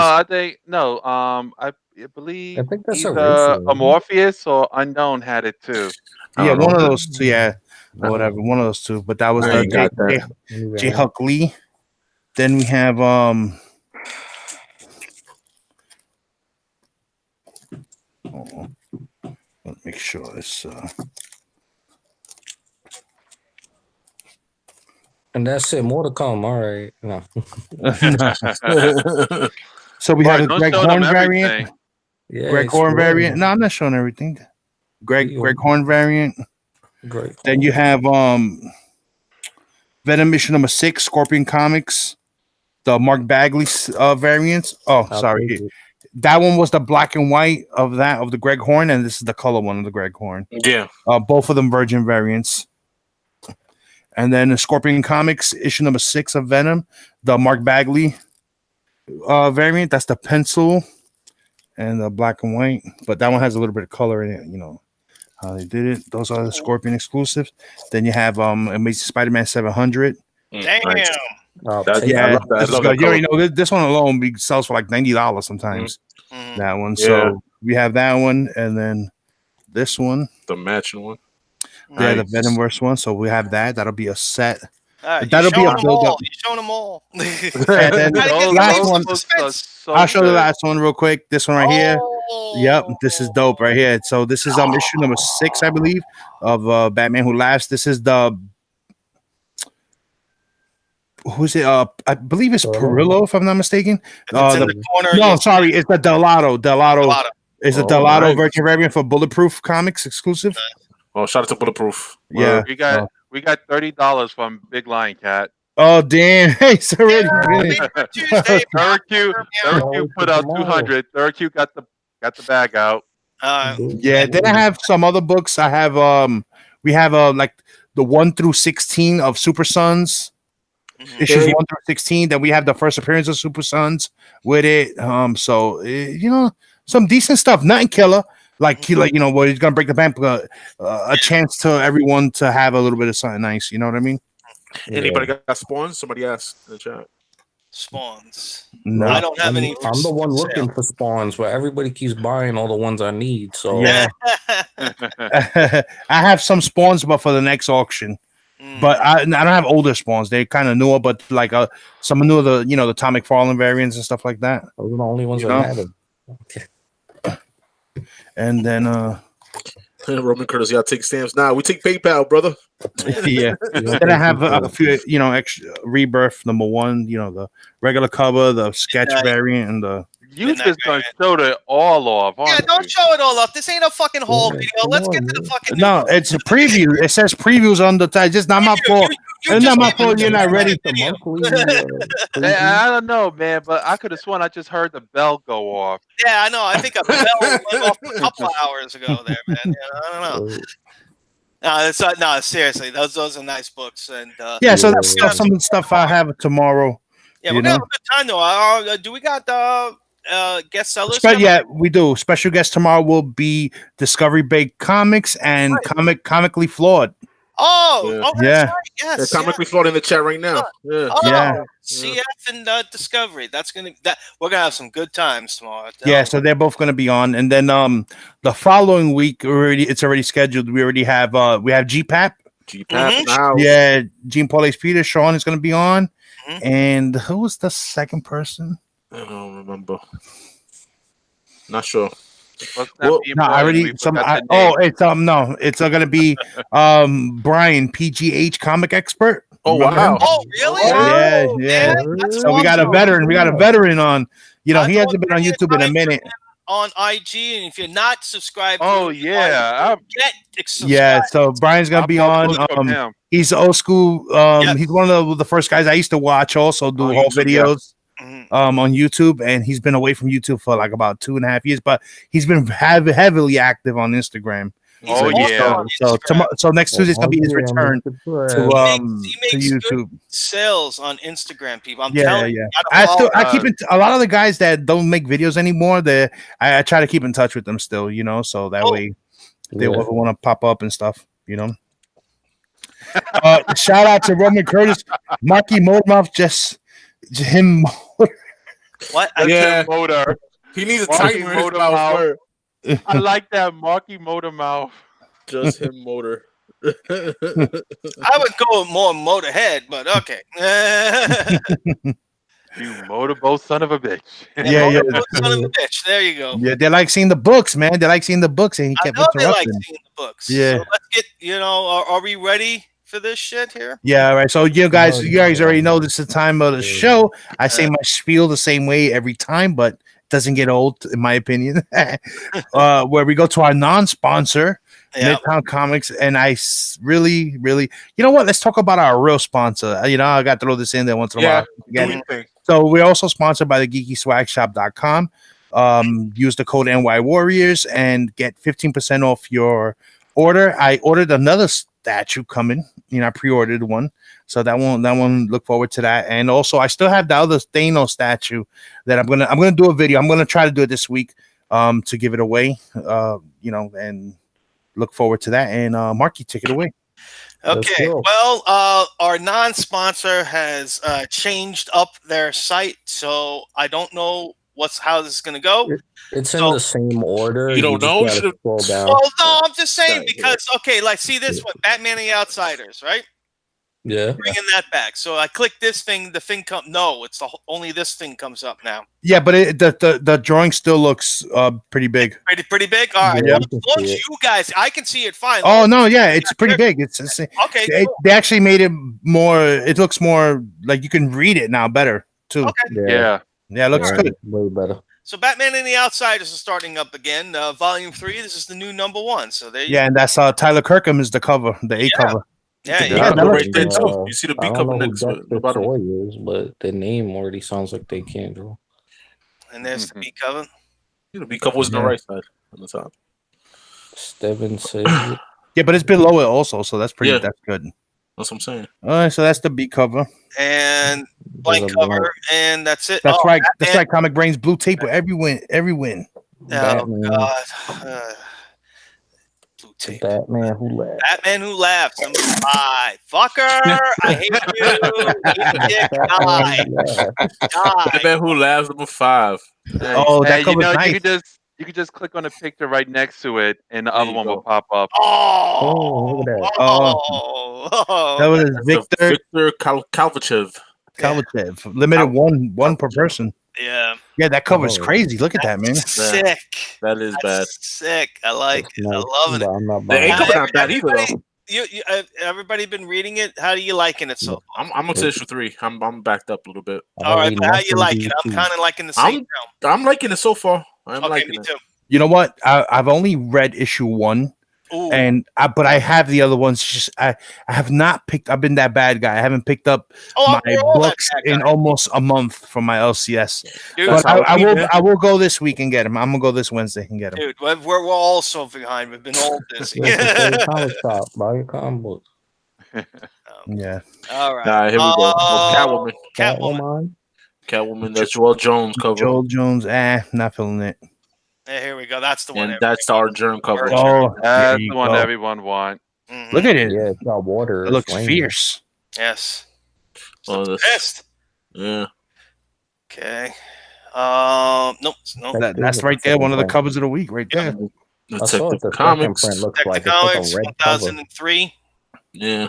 No, I believe I think that's either Amorpheus or Unknown had it too. Yeah, one of those 2. Yeah, or whatever. One of those 2. But that was the J. Huck Lee. Then we have let's make sure this. And that's it. More to come. All right. No. So we have the Greg Horn variant. Yeah, Greg Horn variant. No, I'm not showing everything. Greg Horn variant. Great. Then you have Venom issue number 6, Scorpion Comics, the Mark Bagley variants. Oh, sorry. That one was the black and white of the Greg Horn, and this is the color one of the Greg Horn. Yeah. Both of them Virgin variants. And then the Scorpion Comics issue number 6 of Venom, the Mark Bagley variant. That's the pencil and the black and white, but that one has a little bit of color in it. You know how they did it. Those are the Scorpion exclusives. Then you have Amazing Spider-Man 700. Damn. Nice. Yeah, I love that. you already know this one alone sells for like $90 sometimes. That one. So we have that one, and then this one, the matching one. Yeah, the Venomverse one. So we have that. That'll be a set. That'll be a build up. You're showing them all. And then the last one. I'll show the last one real quick. This one right here. Yep, this is dope right here. So this is issue number 6, I believe, of Batman Who Laughs. This is the who's it? I believe it's Perillo? Perillo, if I'm not mistaken. It's in the corner. No, you- sorry, it's the Delato. Delato is a Oh, Delato nice. virtual variant for Bulletproof Comics exclusive. Oh, shout out to Bulletproof. Yeah. We got $30 from Big Lion Cat. Oh damn! Hey, it's already really. Tuesday. Third Q Yeah. put out Tomorrow. 200. Third Q got the bag out. Yeah. Then I have some other books. I have we have like the 1 through 16 of Super Sons. Issues Okay. 1 through 16. Then we have the first appearance of Super Sons with it. So you know, some decent stuff. Nothing killer. Like where he's gonna break the bank, but a chance to everyone to have a little bit of something nice. You know what I mean? Anybody got spawns? Somebody asked in the chat. Spawns. No. I don't have any. I'm the one for looking sale. for spawns, but everybody keeps buying all the ones I need. So Yeah. I have some spawns, but for the next auction. But I don't have older spawns. They're kind of newer, but like some newer, the Atomic Fallen variants and stuff like that. those are the only ones You I know? had. And then Roman Curtis, y'all take stamps. Nah, we take PayPal, brother. yeah. Then I have a few, extra Rebirth #1. The regular cover, the sketch variant, and the. You just gonna show it all off, Yeah, aren't don't you? show it all off. This ain't a fucking haul Yeah, video. come Let's on, get to the man. fucking. No, it's a preview. It says previews on the tag. Just not my fault. It's not my fault. You're not ready. The monthly. Hey, I don't know, man, but I could have sworn I just heard the bell go off. Yeah, I know. I think a bell went off a couple of hours ago there, man. Yeah, I don't know. No, it's not. No, seriously, those are nice books, and Yeah, so that's some of the stuff I have tomorrow. yeah, we're gonna have a good time though. Do we got guest sellers? Yeah, we do. Special guest tomorrow will be Discovery Bay Comics and Comically Flawed. Oh, Yeah. that's right. Yes. They're comically flawed in the chat right now. Yeah. Oh, Yeah. CF and Discovery. We're gonna have some good times tomorrow. Yeah, so they're both going to be on, and then the following week it's already scheduled. We already have GPAP. GPAP now. Yeah, Gene Paul H. Peter, Sean is going to be on, and who was the second person? I don't remember. Not sure. No, I already it's no, it's going to be Brian PGH comic expert. Oh wow! Oh really? Yeah. So we got a veteran. We got a veteran on. He hasn't been on YouTube in a minute. On IG, and if you're not subscribed, get subscribed. Yeah. So Brian's gonna be on. He's old school. He's one of the first guys I used to watch. Also do whole videos. On YouTube, and he's been away from YouTube for like about 2.5 years, but he's been heavily active on Instagram. So next Tuesday's gonna be his return to YouTube. Sales on Instagram, people. I'm telling you. I keep it. A lot of the guys that don't make videos anymore, I try to keep in touch with them still. So that way they will want to pop up and stuff. Shout out to Roman Curtis, Marky Moldmouth, just him. What? Yeah. Motor. He needs a timer. Motor. I like that Marky Motor mouth. Just him motor. I would go with more Motorhead, but okay. You motorboat son of a bitch. Yeah. Son of a bitch. There you go. Yeah, they like seeing the books, man. They like seeing the books, and he kept interrupting. They like seeing the books. Yeah. So let's get. Are we ready for this shit here? Yeah, right. So you guys already know this is the time of the show. I say my spiel the same way every time, but it doesn't get old, in my opinion. Where we go to our non-sponsor, Midtown Comics, and I really, you know what? Let's talk about our real sponsor. I got to throw this in there once in a while. Again. So we're also sponsored by the GeekySwagShop.com. Use the code NY Warriors and get 15% off your order. I ordered another statue coming. I pre-ordered one, so that one. Look forward to that. And also, I still have the other Thanos statue that I'm gonna do a video. I'm gonna try to do it this week, to give it away. And look forward to that. And Marky, take it away. Okay. Well, our non-sponsor has changed up their site, so I don't know how this is gonna go. It's in the same order. You don't know? Scroll down. Well, no, I'm just saying because see this one, Batman and the Outsiders, right? Yeah. Bringing that back. So I click this thing. The thing comes. No, it's only this thing comes up now. Yeah, but the drawing still looks pretty big. Pretty big. All right. Yeah, As you can long see as it. you guys, I can see it fine. Oh no, yeah, it's pretty big. It's Okay. they actually made it more. It looks more like you can read it now better too. Okay. Yeah. Yeah, it looks good. Way better. So Batman and the Outsiders is starting up again. Volume 3. This is the new #1. So there you Yeah, and that's Tyler Kirkham is the cover, the A cover. Yeah, The yeah. B that cover looks right there good. too. You see the I B don't cover know who next to Dexter the bottom. Troy is, but the name already sounds like they can't draw. And there's the B cover. The B cover was on the right side on the top. Steven says Yeah, but it's below it also, so that's pretty. Yeah. That's good. That's what I'm saying. All right, so that's the B cover. And blank cover. And that's it. That's Oh, right. That's Batman. right. Comic Brains blue tape with every win. Oh, Batman. God. Blue tape. Batman Who Laughs. Batman Who Laughs. #5. Fucker. I hate you. Eat dick. Die. Batman Who Laughs #5. Oh, that cover's nice. You could just click on the picture right next to it, and the other you one go. will pop up. Oh, look at that. That was Victor Victor Kalvachev. Kalvachev. Limited one per person. yeah. Yeah, that cover's Oh. crazy. Look at that, man. Sick. That is bad. Sick. I like it. Nice, I love it. but I'm not The buying A it. cover not bad either though. You everybody been reading it? How do you liking it so far? I'm to issue 3. I'm backed up a little bit. I All right, read but how you nothing like it? I'm DC. kind of liking the same I'm liking it so far. I'm realm. Okay, liking me it. too. You know what? I've only read issue 1, Ooh. but I have the other ones. Just I have not picked. I've been that bad guy. I haven't picked up my we're all that books bad guy. in almost a month from my LCS. Dude, But how I it be, will. man. I will go this week and get him. I'm gonna go this Wednesday and get him. dude, we're all so behind. We've been all busy. Go to the comic shop, buy your comic books. Yeah. All right. Nah, here we go. Catwoman. Catwoman. Catwoman. That's Joel Jones cover. Joel Jones. Not feeling it. Yeah, here we go. That's the one. And that's our germ cover. Oh, there That's you the one go. everyone wants. Mhm. Look at it. Yeah, it's got water. It it's looks raining. fierce. Yes. Oh, that's, Pissed. yeah. Okay. Nope. That's right there. One of the covers of the week, right there. I saw it. Detective The Comics. second print looks Detective like it's like Comics, a red cover. 1003. Yeah.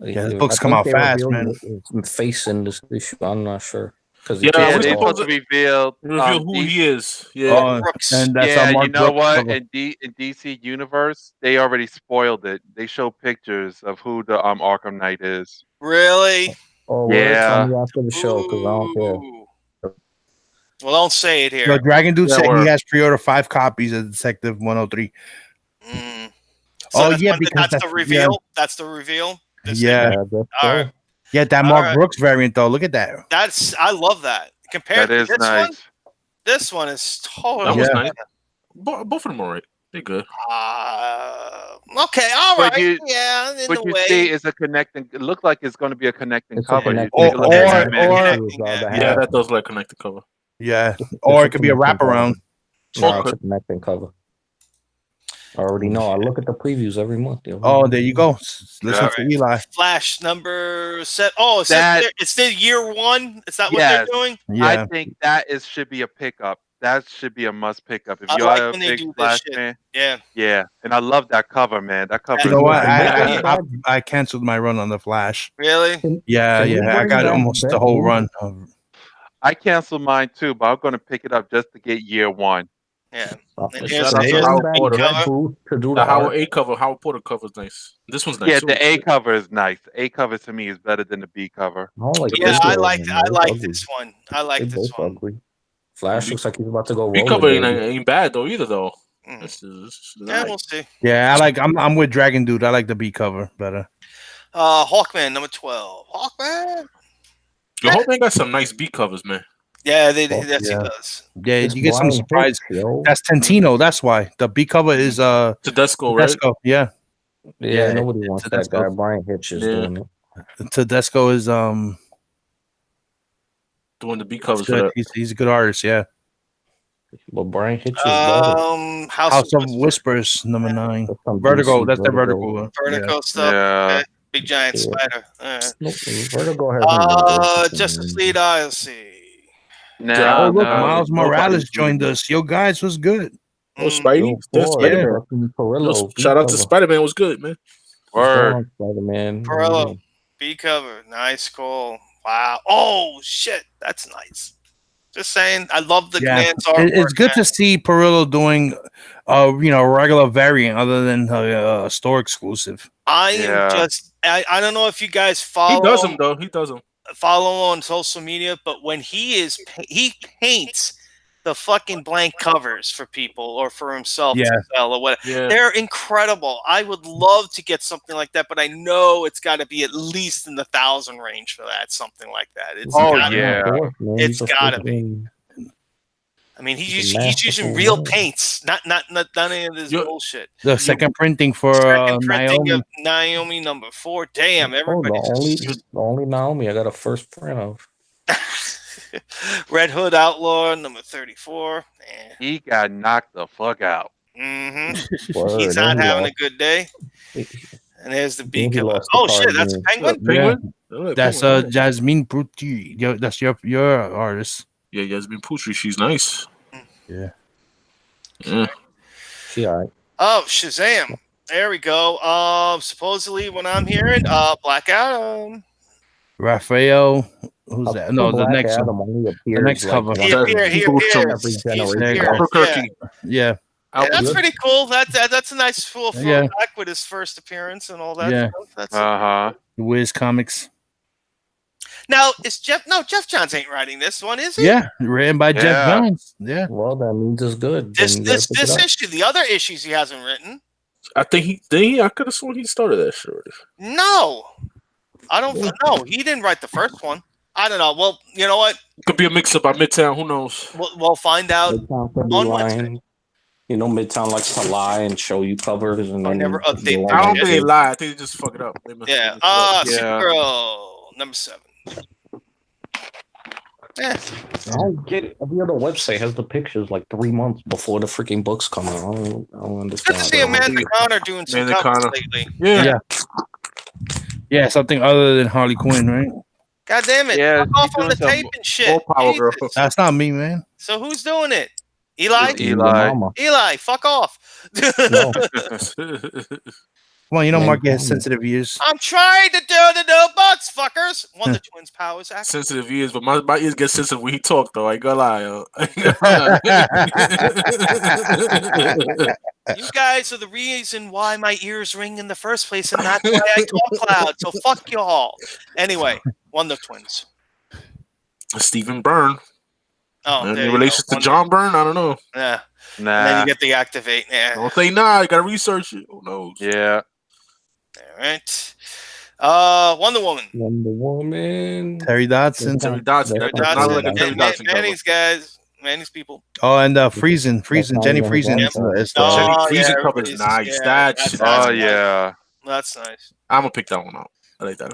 Yeah, the books come out fast, man. It's facing this issue. I'm not sure. Because Yeah, Yeah, we're they supposed supposed to reveal Reveal who he is. Yeah. Oh, Brooks. and that's yeah, a Mark you know Brooks what? cover. In DC Universe, they already spoiled it. They show pictures of who the Arkham Knight is. Really? Oh, Yeah. tell me after the show because I don't care. Ooh. Well, don't say it So here. Dragon Dude Yeah, said word. he has pre-ordered 5 copies of Detective 103. Mm. Oh, that's yeah, when because that's the reveal. That's the reveal. This Yeah. thing? That's All right. Yeah, that All Mark right. Brooks variant though. Look at that. I love that. Compared That to is this nice. one, this one is That totally. was Yeah. nice. Both of them are right. They're good. Okay, all But right. you- Yeah, in What the you way. see is a connecting. It looked like it's going to be a connecting It's a cover. connecting You take a look cover. at Or- Batman. or- Yeah, that does like connected cover. Yeah. Or it could be a wraparound. No, it's a connecting cover. I already know. I look at the previews every month. Yo. Oh, there you go. Listen All for right. Eli. Flash number set. Oh, it's the year 1. Is that what Yes. they're doing? Yeah. I think that should be a pickup. That should be a must pickup. If I you like are a when they big do this Flash shit. fan, Yeah. yeah. And I love that cover, man. That cover. You is know what? nice. I canceled my run on the Flash. Really? Yeah, Can you yeah. I bring got back almost the Beth whole Moon? run. I canceled mine too, but I'm going to pick it up just to get year 1. Yeah. And Here's shout out the- to here's Howard the big Porter. cover. To do The the Howard art. A cover. Howard Porter cover is nice. This one's nice. Yeah, too. the A cover is nice. The A cover to me is better than the B cover. I don't like Yeah, this I one, like man. I It's like ugly. this one. I like They this both one. ugly. Flash looks like he's about to go B roller. cover derby. ain't bad though either though. Mm. This is Yeah, nice. we'll see. Yeah, I'm with Dragon Dude. I like the B cover better. Hawkman number 12. Hawkman. Your whole man got some nice B covers, man. Yeah, Well, yes, yeah. he does. Yeah, It's you get some Brian surprise. Hitch, yo. That's Tentino. That's why the B cover is Tedesco, right? Tedesco. Yeah, Yeah, yeah, nobody wants that Tedesco. guy. Brian Hitch is Yeah. doing it. Tedesco is Doing the B covers for good. that. He's a good artist. Yeah. But Brian Hitch is better. House of Whispers number 9. That's some Vertigo. DC That's the Vertigo one. Vertigo stuff. Yeah. Okay. Big giant Yeah. spider. All right. Nope, Vertigo has some good Justice stuff. League Odyssey. Oh, look, No. Miles no, Morales no. joined us. Yo, guys, was good. Oh, Mm. Spidey. Yo, That's boy, Spider-Man. fucking Perillo, Shout out to B cover. Spider-Man. Was good, man. Word. Spider-Man. Perillo. B cover. Nice call. Wow. Oh shit, that's nice. Just saying, I love the Command's artwork. It's good to see Perillo doing, regular variant other than store exclusive. I don't know if you guys follow. He does them though. He does them. Follow on social media, but when he paints the fucking blank covers for people or for himself to sell or whatever. Yeah. They're incredible. I would love to get something like that, but I know it's got to be at least in the 1,000 range for that. Something like that. It's gotta be. I mean, he's using real paints, not any of this bullshit. The second printing for Naomi. Of Naomi #4. Damn, everybody's the only Naomi I got a first print of. Red Hood Outlaw #34. He got knocked the fuck out. Mm-hmm. He's not having a good day. And there's the B cover. Oh shit, that's a penguin. Penguin. Yeah. That's Jasmine Putri. That's your artist. Yeah, Yasmin Putri. She's nice. Yeah. Yeah. She alright. Oh, Shazam. There we go. Supposedly when I'm hearing Black Adam. Raphael. Who's that? No, the next one. The next cover. He appears. Yeah. That's pretty cool. That's a nice full back with his first appearance and all that stuff. That's Wiz Comics. Now, Jeff Johns ain't writing this one, is he? Yeah, written by Jeff Johns. Yeah. Well, that means it's good. This issue, the other issues he hasn't written. I think I could have sworn he started that shit already. No, I don't know. He didn't write the first one. I don't know. Well, you know what? Could be a mix-up by Midtown. Who knows? We'll find out on Wednesday. You know, Midtown likes to lie and show you covers and then never update. I don't think they lie. I think they just fuck it up. Supergirl #7. I don't get it. Every other website has the pictures like 3 months before the freaking books come out. I don't understand. Good to see Amanda Connor doing some covers lately. Yeah, something other than Harley Quinn, right? God damn it. Yeah, fuck off on the tape and shit. That's not me, man. So who's doing it? Eli? Eli, fuck off. No. Come on, Mark has sensitive ears. I'm trying to do the no buts, fuckers. Wonder Twins powers. Sensitive ears, but my ears get sensitive when he talk, though. I ain't gonna lie, yo. You guys are the reason why my ears ring in the first place, and that's why I talk loud. So fuck y'all. Anyway, Wonder Twins. Stephen Byrne. Oh, in relation to John Byrne, I don't know. Yeah. Nah. And then you get the activate. Yeah. Don't say nah. You gotta research it. Who knows? Yeah. All right. Wonder Woman. Terry Dodson. Manny's guys. Manny's people. Oh, and Friesen. Jenny Friesen. Friesen cover is nice. That's That's nice. I'm gonna pick that one out. I like that.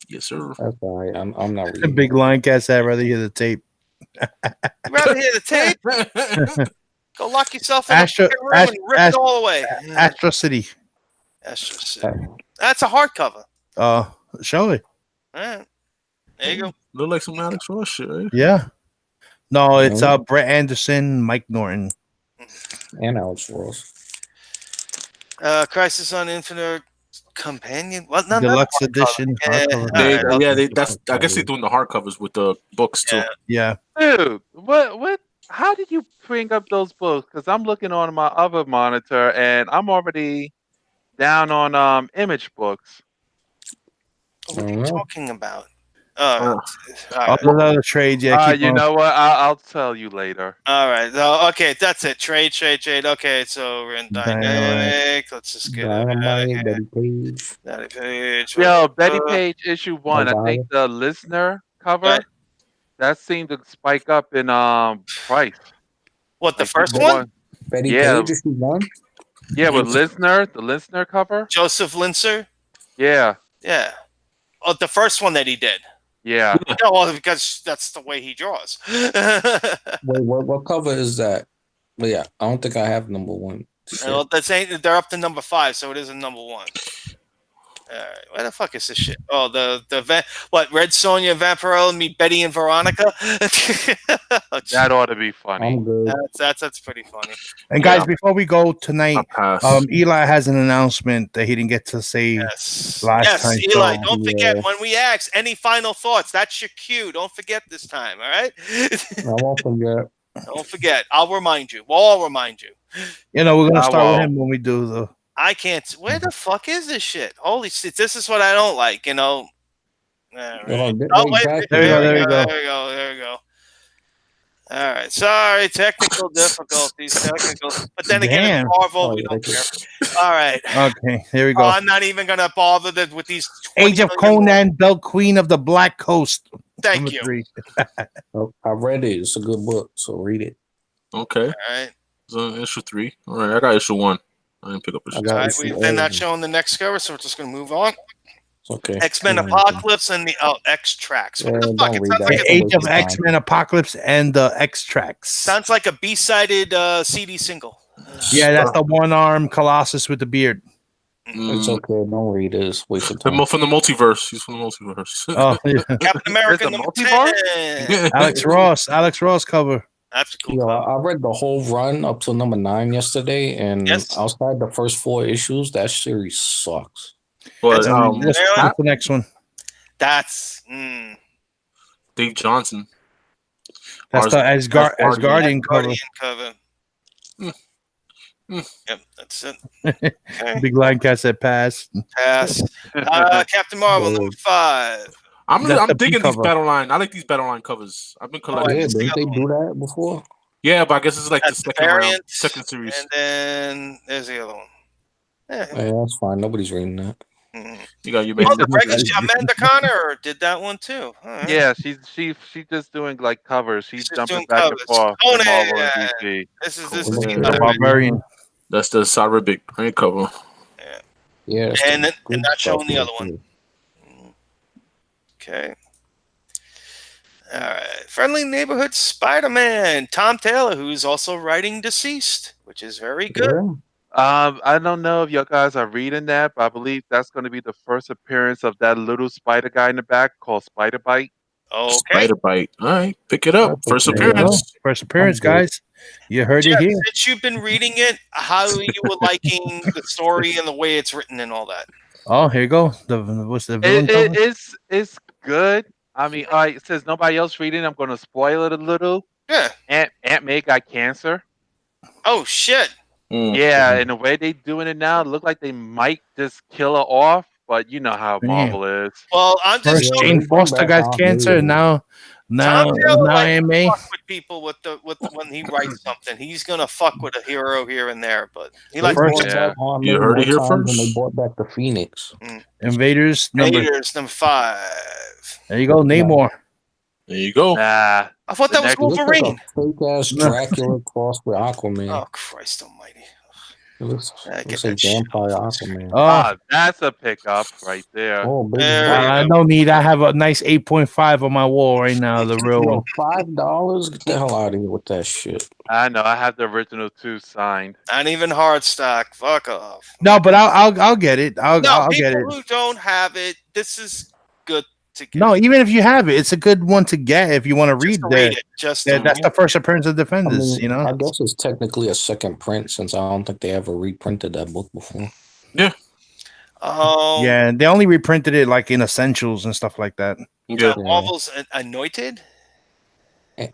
Yes, sir. That's all right. I'm not reading. Big line cast. I'd rather hear the tape. You rather hear the tape? Go lock yourself in the room and rip it all away. Astro City. That's a hardcover. Show it. All right. There you go. Look like some Alex Ross shit, right? Yeah. No, it's Brett Anderson, Mike Norton, and Alex Ross. Crisis on Infinite Companion. What? Deluxe edition. I guess they're doing the hardcovers with the books too. Yeah. Dude, what? How did you bring up those books? Because I'm looking on my other monitor and I'm already down on Image Books. What are you talking about? All those other trades, you know what? I'll tell you later. All right. Okay, that's it. Trade. Okay, so we're in Dynamic. Let's just get Betty Page. Betty Page. Yo, Betty Page issue 1. I think the listener cover that seemed to spike up in price. What, the first one? Betty Page issue 1? Yeah, with the listener cover. Joseph Linzer? Yeah. Yeah. Oh, the first one that he did. Yeah. No, well, because that's the way he draws. Wait, what cover is that? But yeah, I don't think I have #1. Well, they're up to #5, so it isn't #1. Where the fuck is this shit? Oh, what? Red Sonja, Vampirella, meet Betty and Veronica. That ought to be funny. I'm good. That's pretty funny. And guys, Yeah. before we go I'll tonight, pass. Eli has an announcement that he didn't get to say last time. Eli, so- don't forget when we ask any final thoughts. That's your cue. Don't forget this time. All right. I won't forget. Don't forget. I'll remind you. We'll all remind you. You know, we're gonna I start with won't. him when we do the. I can't. Where the fuck is this shit? Holy shit! This is what I don't like. You know. All right. Oh, wait, There we there go. we go. All right. Sorry, technical difficulties. But then again, Damn. it's Marvel. We don't care. All right. Okay, here we Oh, go. I'm not even gonna bother with these. 20 Age of million more. Conan, Belt Queen of the Black Coast. Thank Number you. 3. I read it. It's a good book, so read it. Okay. All right. So issue 3. All right, I got issue 1. I didn't pick up issue I 2. got All right. issue They're not A. showing the next cover, so we're just gonna move on. It's okay. X-Men Apocalypse and the X Tracks. What Yeah, the fuck? don't It read sounds that. like The a, Age waste of of time. X-Men Apocalypse and the X-Tracks. sounds like a B-sided CD single. Yeah, that's the one-arm Colossus with the beard. It's okay. Don't read it. It's waste of time. From the multiverse. He's from the multiverse. Oh, yeah. Captain America There's a number multiverse? 10. Alex Ross cover. That's a cool Yo, cover. I read the whole run up to number 9 yesterday, and Yes. outside the first 4 issues, that series sucks. But What's the next one? That's Dave Johnson. That's the Asgardian. Asgardian cover. Guardian cover. Yep, that's it. Okay. Big Lion Cat said pass. Pass. Captain Marvel number 5. I'm That's the digging B these cover. battle line. I like these battle line covers. I've been collecting. Yeah, that's the didn't they other do that before? Yeah, but I guess it's like That's the second round, variant, second series. And then there's the other one. Yeah. Yeah, that's fine. Nobody's reading that. Mhm. You got your Oh, the That's- Breakers, Amanda Connor did that one too. All right. Yeah, she just doing like covers. She's She's jumping doing back covers. and forth Oh, from yeah, Marvel yeah, and DC. This is Cool. the The Barbarian. That's the Cyberbic print cover. Yeah, that's And the then- good and not showing stuff the right other one. there. Okay. All right. Friendly Neighborhood Spider-Man. Tom Taylor, who's also writing Deceased, which is very good. Yeah. I don't know if you guys are reading that, but I believe that's going to be the first appearance of that little spider guy in the back called Spider Bite. Okay. Spider Bite. All right, pick it up. That's First okay. There you go. appearance. First appearance, I'm good. guys. You heard Jeff, it here. since you've been reading it, how you were liking the story and the way it's written and all that? Oh, here you go. What's the villain cover? It's good. I mean, since nobody else reading, I'm going to spoil it a little. Yeah. Aunt May got cancer. Oh shit. Yeah, and the way they doing it now, it look like they might just kill her off. But you know how Damn. Marvel is. Well, I'm just First, Yeah, Jane they bring Foster back got Aunt cancer, May. and now Tom Taylor likes to AMA. fuck with people with the when he writes something. He's gonna fuck with a hero here and there, but he They likes First- brought Yeah. back Aunt You May heard it more here times than they first. brought back the Phoenix. Invaders number. Raiders number 5. There you go, Namor. There you go. Nah, I thought The that was next- It looks like Wolverine. a fake ass Dracula crossed with Aquaman. Oh Christ Almighty! It looks, Yeah, get looks that like shit vampire off. Aquaman. Oh, that's a pickup right there. Oh, big There boy. you no need. I have a nice 8.5 on my wall right now. The real one. Yo, $5? Get the hell out of here with that shit. I know. I have the original 2 signed. Not even hard stock. Fuck off. No, but I'll get it. I'll No, get people it. who don't have it, this is good to get. No, even if you have it, it's a good one to get if you want to read just to that. read it. Just Yeah, to that's read the first appearance of I Defenders. mean, You know. I guess it's technically a second print since I don't think they ever reprinted that book before. it. Yeah, they only reprinted it like in Essentials and stuff like that. Yeah. Marvel's Anointed. And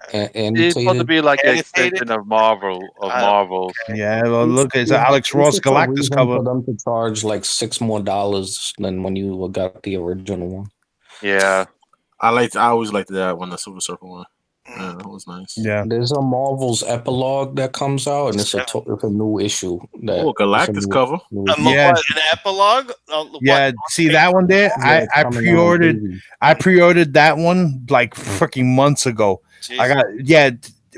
It's supposed to be like an Annotated? extension of Marvel. Marvel. Yeah, well, look, it's an Alex Ross Galactus cover. For them to charge like $6 more than when you got the original one. Yeah. I always liked that one, the Silver Surfer one. Yeah, that was nice. Yeah, There's a Marvel's epilogue that comes out, and it's a new issue. Oh, Galactus cover. Yeah. What, an epilogue? yeah. See that one there? I pre-ordered that one like freaking months ago.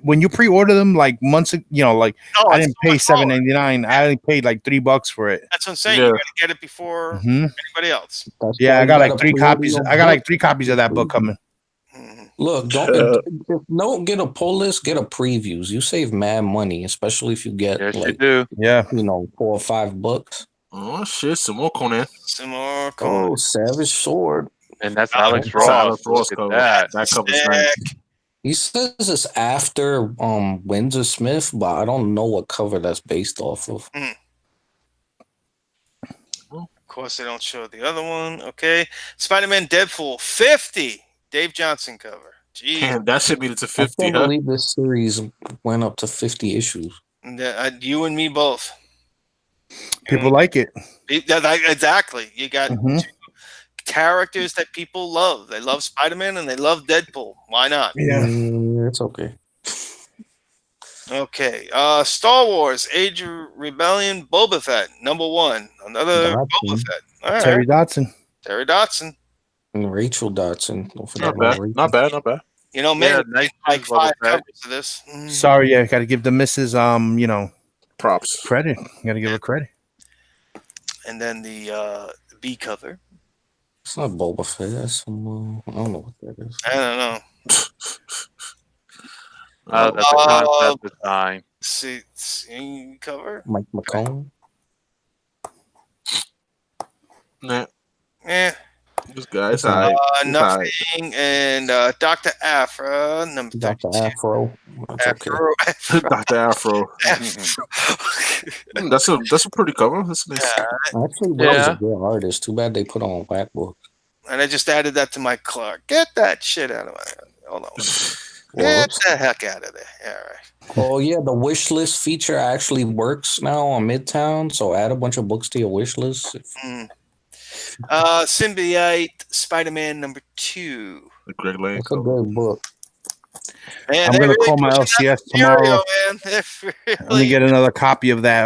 When you pre-order them like months, like I didn't pay $7.99. I only paid like $3 for it. That's what I'm saying. Yeah. You gotta get it before Mhm. anybody else. Yeah, I got like 3 copies. I got like 3 copies of that book coming. Look, don't get a pull list, get a previews. You save mad money, especially if you get Yes, you like do. Yeah, $4 or $5. Oh shit, some more Conan. Some more Conan. Oh, Savage Sword. And that's Alex Alex That's Ross. Alex Ross Look at cover. that. That cover's nice. Sick. He says it's after Windsor Smith, but I don't know what cover that's based off of. Of course, they don't show the other one. Okay. Spider-Man Deadpool 50. Dave Johnson cover. Jeez. Damn, that shit made it to I 50, can't huh? believe this series went up to 50 issues. You and me both. People like it. Exactly. You got Mhm. two characters that people love. They love Spider-Man and they love Deadpool. Why not? Yeah. It's okay. Okay. Star Wars Age of Rebellion Boba Fett #1. Another Dotson. Boba Fett. All right. Terry Dotson. Terry Dotson. And Rachel Dotson. Don't forget Not about bad. Rachel. Not bad. Not bad. You know, man, Yeah, nice like shoes, Boba 5 Fett. covers of this. Sorry, yeah, got to give the missus Props. credit. Got to give her credit. And then the B cover. It's not Boba Fett. That's some. I don't know what that is. I don't know. That's a concept design. See cover. Mike McCone. Nah, Eh. this guy's alright. Nothing. And Dr. Afra #32. Dr. Afro. That's okay. Afro. Dr. Afro. That's a pretty cover. That's nice. Actually, Will's a good artist. Too bad they put on Whack Book. And I just added that to my Clark. Get that shit out of my head. Hold on. Get the heck out of there. All right. Oh yeah, the wish list feature actually works now on Midtown. So add a bunch of books to your wish list. Symbiote Spider-Man #2. The Greg Lane It's a cover. good book. Man, I'm they gonna really call my pushing that LCS tomorrow. scenario, man. They're Let me get another copy of that.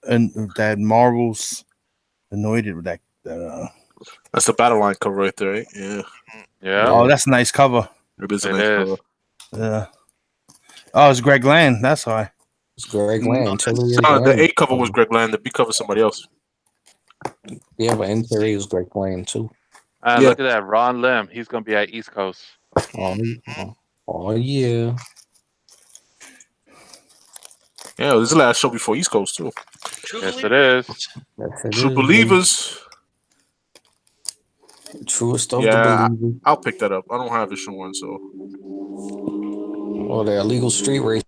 And that Marvel's Anointed. That's the battle line cover right there, right? Yeah. Yeah. Oh, that's a nice cover. It is a It nice is. cover. Yeah. Oh, it's Greg Land. That's why. It's Greg Land. The A cover was Greg Land. The B cover somebody else. Yeah, but Interior is Greg Land too. And Yeah. look at that, Ron Lim. He's gonna be at East Coast. Oh yeah. Yeah, this is the last show before East Coast too. Yes, it is. True Believers. Truest of Yeah, the believers. I'll pick that up. I don't have issue 1, so. Oh, the illegal street race.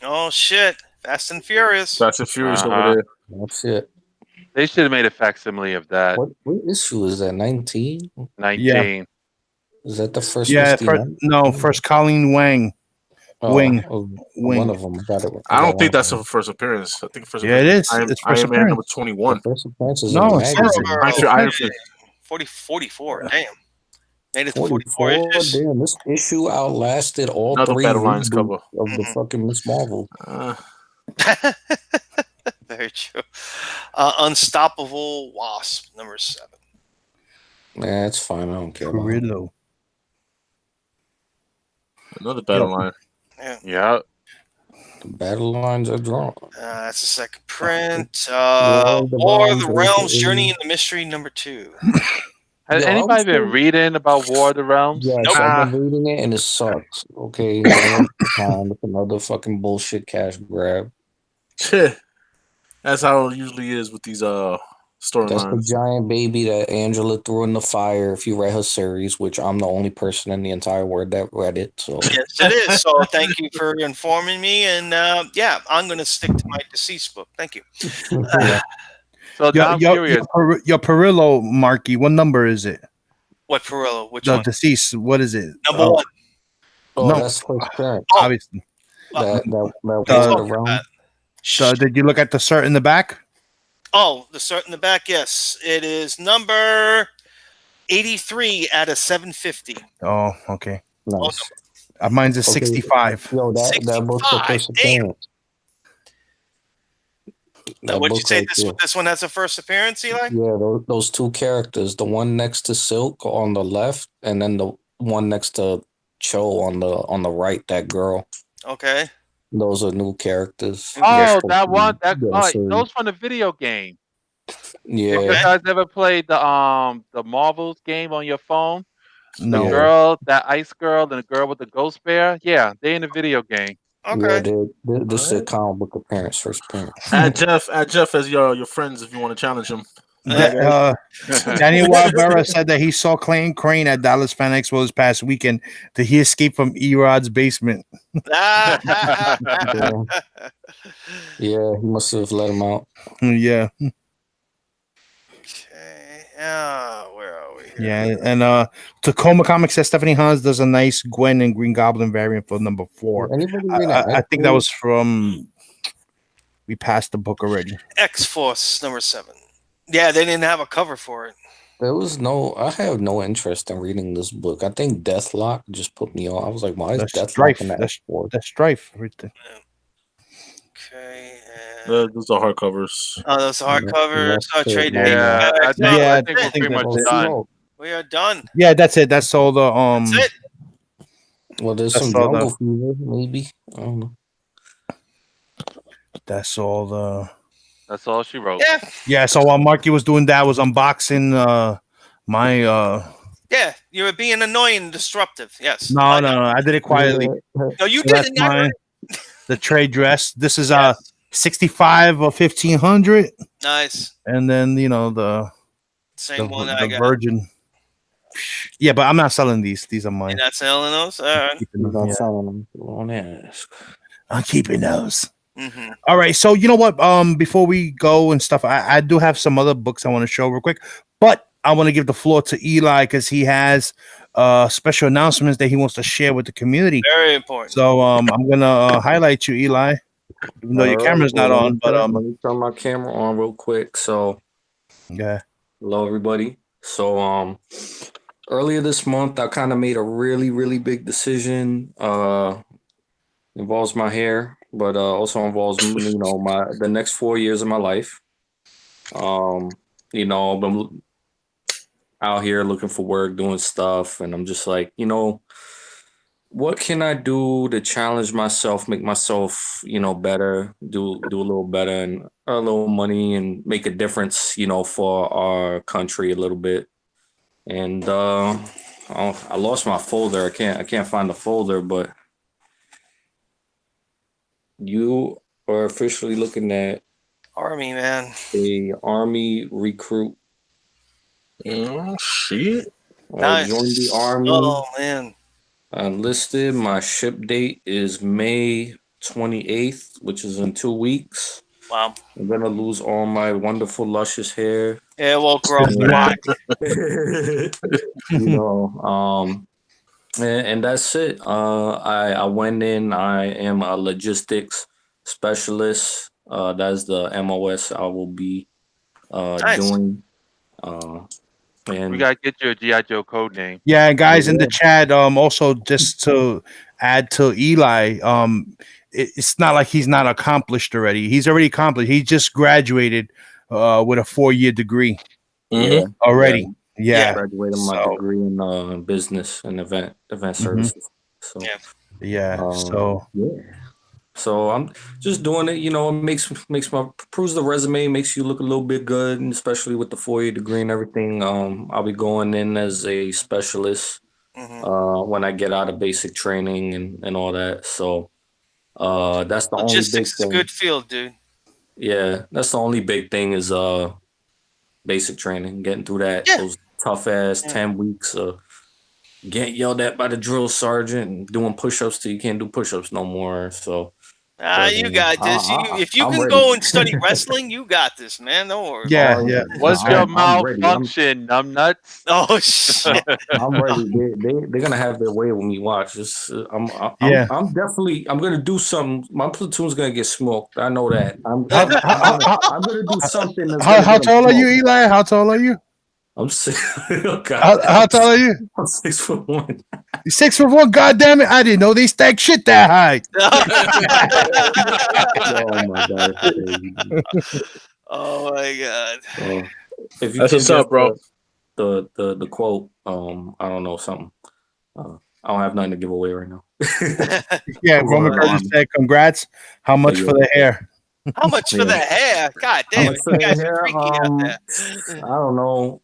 Oh shit! Fast and Furious. Fast and Furious Uh-huh. over there. That's it. They should have made a facsimile of that. What issue is that? 19? 19. Is that the first? Yeah, Misty Knight? first Colleen Wing. Wing. One of them got it. I don't think that's a first appearance. I think first Yeah, it appearance. is. It's first Iron Man appearance. #21. First appearance is No, in the it's magazine. Iron Fist. 44. Damn. Made it to 44. 44 issues. Damn, this issue outlasted all Another 3 Battle Lines reboots cover. of the fucking Miss Marvel. Very true. Unstoppable Wasp #7. Nah, it's fine. I don't care. About it. Perillo. Another battle line. Yeah. The battle lines are drawn. That's the second print. War War of of the the Realms, Realms Journey into Mystery #2. Has Yo, I anybody was been still- reading about War of the Realms? Yes, Nope. I've been reading it and it sucks. Okay, it's another fucking bullshit cash grab. That's how it usually is with these That's the storylines. giant baby that Angela threw in the fire. If you read her series, which I'm the only person in the entire world that read it, so Yes, it is. So thank you for informing me. And yeah, I'm going to stick to my deceased book. Thank you. So now I'm curious. Your Perillo, Marky, what number is it? What Perillo? Which The one? deceased. What is it? #1. oh, No. that's first parent. Obviously. That Uh, War of the Realms. Did you look at the cert in the back? Oh, the cert in the back. Yes, it is number 83 out of 750. Oh, okay. Nice. Mine's a Okay. 65. Yo, that book's the first 65, damn. appearance. That What'd you book say? right This there. this one has a first appearance, Eli? Yeah, those 2 characters, the one next to Silk on the left, and then the one next to Cho on the right, that girl. Okay. Those are new characters. Oh, that one. Yeah, Those from the video game. If you yeah. guys ever played the Marvels game on your phone? No. The girl, that ice girl, and the girl with the ghost bear. Yeah, they in the video game. Yeah, Okay. this is Alright. a comic book appearance, first appearance. Add Jeff as your friends if you want to challenge him. Daniel Wildbera said that he saw Clayton Crane at Dallas Fan Expo this past weekend. That he escaped from Erod's basement. Yeah, yeah, he must have let him out. Yeah, Okay. Where are we here? yeah, and Tacoma Comics says Stephanie Hans does a nice Gwen and Green Goblin variant for number 4. Anybody read I think that was from. We passed the book already. X-Force number 7. Yeah, they didn't have a cover for it. I have no interest in reading this book. I think Deathlock just put me on. I was like, why is That's Deathlock Strife. in that X-Force? That's Strife. Right there. Okay. And... Those are hardcovers. Oh, those hardcovers. Oh, trade Yeah, paperbacks. I Yeah, think we're I think pretty much that's it. done. We are done. Yeah, that's it. That's all the That's it. Well, there's That's some all Jungle Fever, maybe. I don't know. That's all the. That's all she wrote. Yeah. Yeah. So while Marky was doing that, I was unboxing my Yeah, you were being annoying and disruptive. Yes. No, I did it quietly. No, you So that's didn't. I mine. The trade dress. This is Yes. 65 or 1500, Nice. and then the Same one I got. Virgin. Yeah, but I'm not selling these. These are mine. You're not selling those? All right. Keeping them, Not yeah. selling them. Don't ask. I'm keeping those. Mm-hmm. All right, so you know what? Before we go and stuff, I do have some other books I want to show real quick, but I want to give the floor to Eli because he has special announcements that he wants to share with the community. Very important. So I'm gonna highlight you, Eli, even though your camera's not on. But let me turn my camera on real quick. So, yeah, hello everybody. So earlier this month, I kind of made a really, really big decision. Involves my hair, but also involves the next 4 years of my life. I've been out here looking for work, doing stuff, and I'm just like, what can I do to challenge myself, make myself, better, do a little better, and earn a little money, and make a difference, for our country a little bit. And I lost my folder. I can't find the folder, but you are officially looking at Army, man. a Army recruit. Oh shit! I joined the Army. Oh man. I enlisted. My ship date is May 28th, which is in 2 weeks. Wow. I'm gonna lose all my wonderful, luscious hair. Yeah, it won't grow back. And that's it. I went in. I am a logistics specialist. That's the MOS I will be doing. And We gotta get your GI Joe code name. yeah, and guys in the chat. Also, just to add to Eli, it's not like he's not accomplished already. He's already accomplished. He just graduated with a 4-year degree already. Yeah. Graduated my degree in business and event services. So so I'm just doing it. It makes my proves the resume, makes you look a little bit good, and especially with the 4-year degree and everything. I'll be going in as a specialist when I get out of basic training and all that. So that's the only big Logistics is a thing. good field, dude. Yeah, that's the only big thing is basic training, getting through that those tough ass 10 weeks of getting yelled at by the drill sergeant and doing push-ups till you can't do push-ups no more. So you got this. If you I'm can ready. go and study wrestling, you got this, man. Don't worry. Yeah. What's I'm your ready. malfunction, numbnuts? Oh shit. I'm ready. They're gonna have their way with me. Watch this. I'm definitely. I'm gonna do something. My platoon's gonna get smoked. I know that. I'm gonna do something. How tall are you, Eli? How tall are you? I'm 6. Oh, God. How tall are you? I'm 6'1". 6'1". God damn it! I didn't know they stack shit that high. Oh my God. Oh my God. If you That's what's up, bro. The quote, I don't know, something. I don't have nothing to give away right now. Yeah, Roman Curtis said, "Congrats. How much for the hair?" How much for the hair? God damn it. You guys are freaky out there. I don't know.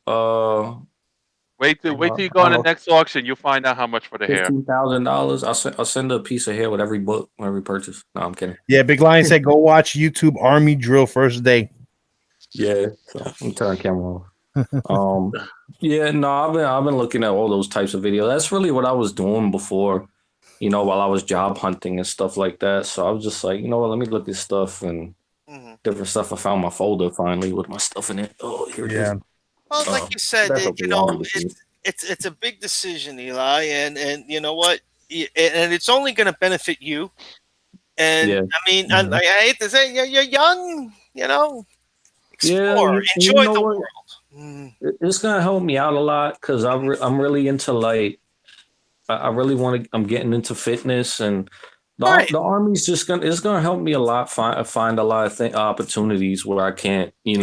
Wait till you go on the next auction. You'll find out how much for the hair. $15,000. I'll send a piece of hair with every book, every purchase. No, I'm kidding. Yeah, Big Lion said go watch YouTube Army Drill first day. Yeah, so I'm turning camera off. Yeah, no, I've been looking at all those types of videos. That's really what I was doing before, while I was job hunting and stuff like that. So I was just like, let me look at stuff and different stuff. I found my folder finally with my stuff in it. Oh, here it is. Well, like you said, it's a big decision, Eli, and you know what, and it's only going to benefit you. And I mean, I hate to say, you're young, explore, enjoy the world. It's gonna help me out a lot because I'm really into I really want to. I'm getting into fitness, and the Army's it's gonna help me a lot find a lot of opportunities where I can't get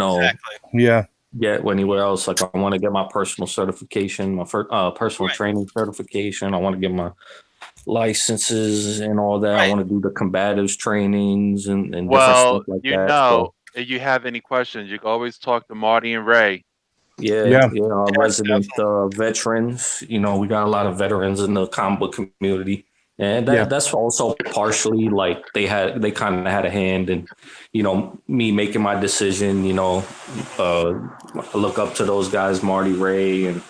anywhere else. Like I want to get my personal certification, my personal training certification. I want to get my licenses and all that. I want to do the combatives trainings and different stuff like that. So, if you have any questions, you can always talk to Marty and Ray. Resident veterans. We got a lot of veterans in the comic book community, and that's also partially like they kind of had a hand in, me making my decision. I look up to those guys, Marty, Ray, and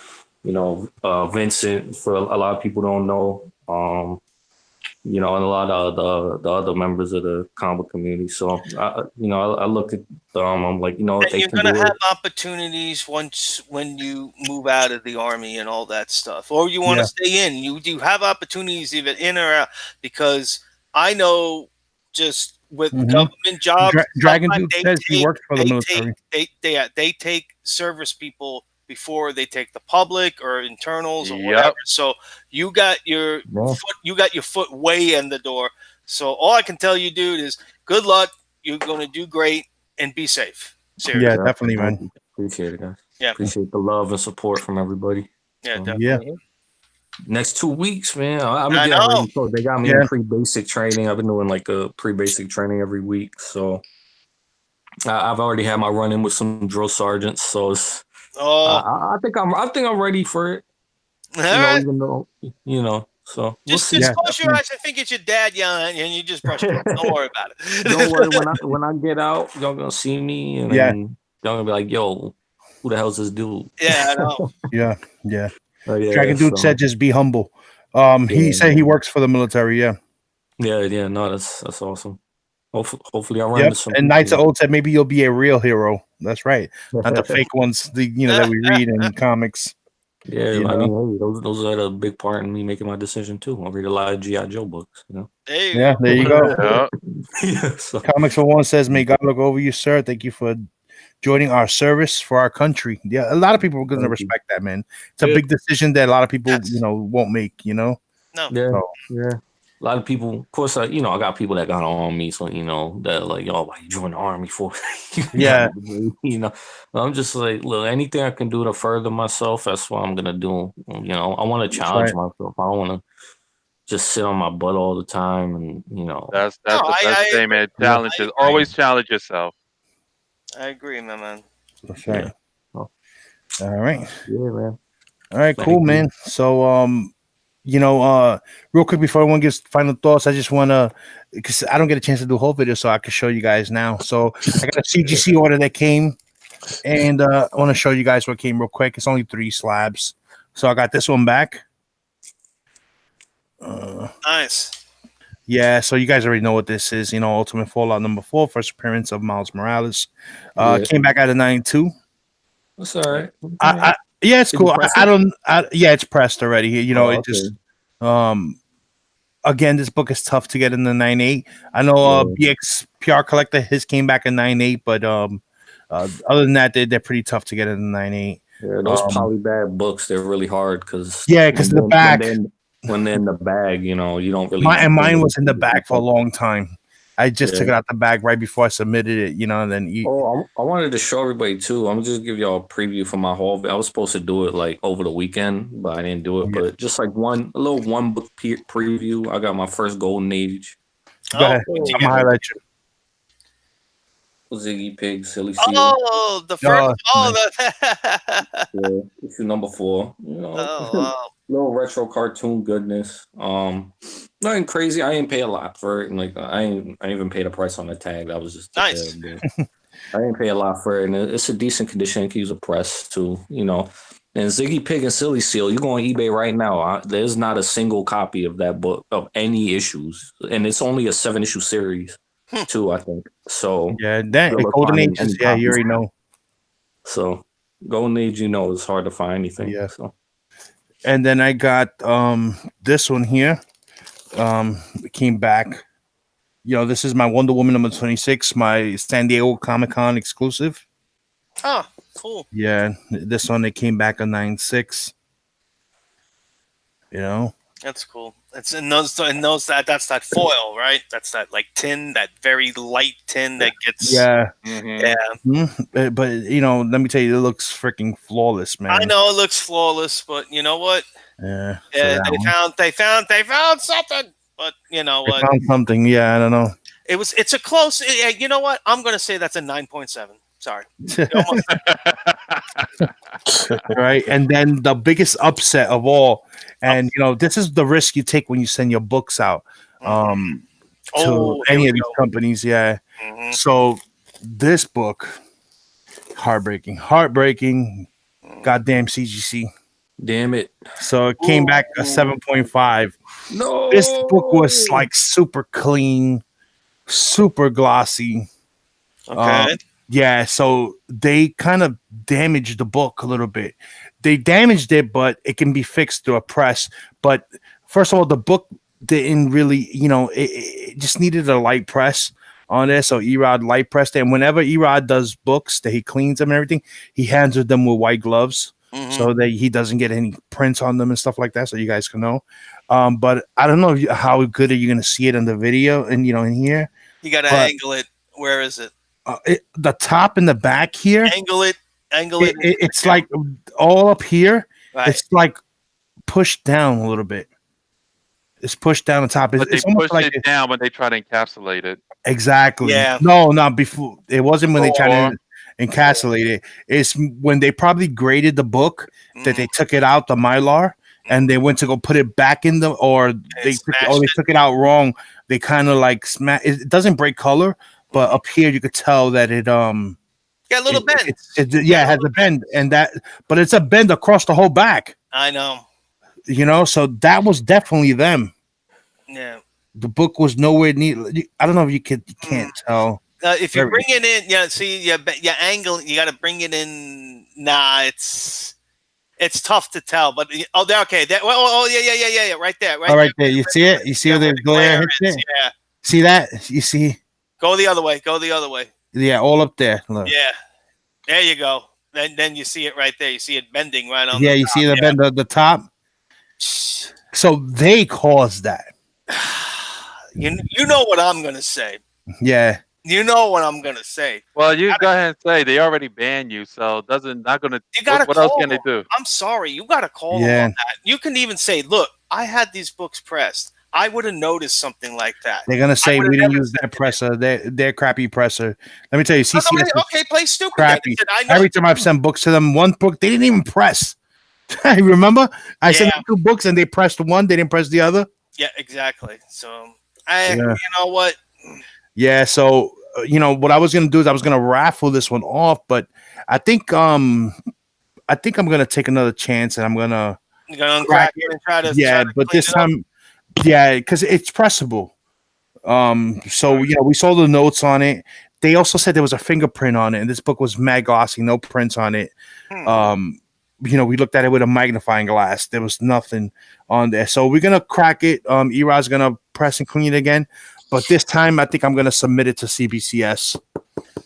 Vincent. For a lot of people don't know. And a lot of the other members of the comic community. So, I look at them. I'm like, if you're going to have opportunities when you move out of the Army and all that stuff, or you want to stay in, you have opportunities even in or out, because I know just with government jobs, Dragon Dude says he works for the military. They take service people before they take the public or internals or whatever. So you got your foot way in the door. So all I can tell you, dude, is good luck. You're going to do great and be safe. Seriously. Yeah, definitely, man. Appreciate it, guys. Yeah, appreciate the love and support from everybody. Yeah, definitely. Next 2 weeks, man. I'm getting ready. So they got me in pre-basic training. I've been doing like a pre-basic training every week. So I've already had my run-in with some drill sergeants. So it's I think I'm ready for it. Even though, so just close your eyes and think it's your dad yelling, and you just brush it off. Don't worry about it. Don't worry. When I get out, y'all gonna see me, and then y'all gonna be like, "Yo, who the hell's this dude?" Yeah, I know. yeah. Dragon Dude said, "Just be humble." He said he works for the military. Yeah. No, that's awesome. Hopefully, I run into some. And Knights of Old said maybe you'll be a real hero. That's right, not the fake ones. That we read in comics. Yeah, I mean, hey, those had a big part in me making my decision too. I read a lot of G.I. Joe books. There you go. Comics for One says, "May God look over you, sir. Thank you for joining our service for our country." Yeah, a lot of people are going to respect that, man. It's a big decision that a lot of people, won't make. No. Yeah. A lot of people, of course, I got people that got on me, so that like, why you join the Army for? I'm just like, look, anything I can do to further myself, that's what I'm gonna do. I want to challenge myself. I don't want to just sit on my butt all the time, and that's the best thing, man. Always challenge yourself. I agree, my man. That's right. Yeah. All right. Yeah, man. All right, cool, man. So, real quick before everyone gives final thoughts, I just want to, because I don't get a chance to do a whole video, so I can show you guys now. So I got a CGC order that came, and I want to show you guys what came real quick. It's only 3 slabs, so I got this one back. Nice. Yeah, so you guys already know what this is. Ultimate Fallout number 4, first appearance of Miles Morales. Came back out of 92. That's all right. Yeah, it's cool. It's pressed already. It just again, this book is tough to get in the 9.8. I know BX PR Collector, his came back in 9.8, but other than that, they're pretty tough to get in the 9.8. Yeah, those polybag books, they're really hard because the back when they're in the bag, you don't really. Mine was in the bag for a long time. I just took it out the bag right before I submitted it, and then I wanted to show everybody too. I'm just give y'all a preview for my haul. I was supposed to do it like over the weekend, but I didn't do it. But just like a little one book preview. I got my first Golden Age. Go ahead. I'm gonna highlight you. Ziggy Pig, Silly Seal. Oh, the first. Yeah, issue number 4. You know, Wow. little retro cartoon goodness. Nothing crazy. I ain't pay a lot for it. And like I ain't even paid a price on the tag. That was just Nice. I didn't pay a lot for it, and it's a decent condition. It can use a press too, you know. And Ziggy Pig and Silly Seal, you go on eBay right now. There's not a single copy of that book of any issues, and it's only a 7-issue series, too. I think so. Yeah, that Golden Ages. Yeah, you already know. So Golden Age, you know, it's hard to find anything. Yeah. So. And then I got this one here. It came back. You know, this is my Wonder Woman number 26, my San Diego Comic-Con exclusive. Oh, cool. Yeah, this one it came back on 9.6. You know, that's cool. It's in those that's that foil, right? That's that like tin, that very light tin that gets. Yeah, yeah. Mm-hmm. But you know, let me tell you, it looks freaking flawless, man. I know it looks flawless, but you know what? Yeah, they found something. But you know what? They found something. Yeah, I don't know. It's a close. You know what? I'm gonna say that's a 9.7. Sorry. Right, and then the biggest upset of all, and you know, this is the risk you take when you send your books out to any of these companies. Yeah. Mm-hmm. So this book, heartbreaking. Goddamn CGC. Damn it. So it came back a 7.5. No. This book was like super clean, super glossy. Okay. Yeah, so they kind of damaged the book a little bit. They damaged it, but it can be fixed through a press. But first of all, the book didn't really, you know, it just needed a light press on there. So Erod light pressed it. And whenever Erod does books that he cleans them and everything, he hands them with white gloves so that he doesn't get any prints on them and stuff like that. So you guys can know. But I don't know how good are you going to see it in the video and, you know, in here. You got to angle it. Where is it? The top and the back here. Angle it. It's like all up here. Right. It's like pushed down a little bit. It's pushed down the top. But it's they almost push like it down when they try to encapsulate it. Exactly. Yeah. No, not before. It wasn't when they tried to encapsulate it. It's when they probably graded the book that they took it out, the Mylar, and they went to go put it back in the, or they took it out wrong. They kind of like smash. It doesn't break color, but up here you could tell that it got a little bend. It has a bend, and that, but it's a bend across the whole back. I know. You know, so that was definitely them. Yeah. The book was nowhere near. I don't know if you can't tell. If you bring it in, you angle. You got to bring it in. Nah, it's tough to tell. But okay. Yeah. Right there. Right there. You see it? You see how the glare hits it? Yeah. See that? You see? Go the other way. Yeah, all up there. Look. Yeah. There you go. Then you see it right there. You see it bending right on. Yeah, you see the bend at the top. So they caused that. You know what I'm gonna say. Yeah. You know what I'm gonna say. Well, you go ahead and say they already banned you, so not gonna. You gotta. What else can they do? I'm sorry, you gotta call them on that. You can even say, "Look, I had these books pressed. I would have noticed something like that." They're gonna say we didn't use their presser. Their crappy presser. Let me tell you, CCS okay, play stupid. Crappy. Every time I've sent books to them, one book they didn't even press. I remember I sent them 2 books and they pressed one. They didn't press the other. Yeah, exactly. So you know what? Yeah. So you know what I was gonna do is I was gonna raffle this one off, but I think I'm gonna take another chance and I'm gonna uncrack it and try to. But this time, because it's pressable. So you know we saw the notes on it. They also said there was a fingerprint on it, and this book was mad glossy, no prints on it. You know, we looked at it with a magnifying glass. There was nothing on there. So we're going to crack it. Era's going to press and clean it again. But this time, I think I'm going to submit it to CBCS.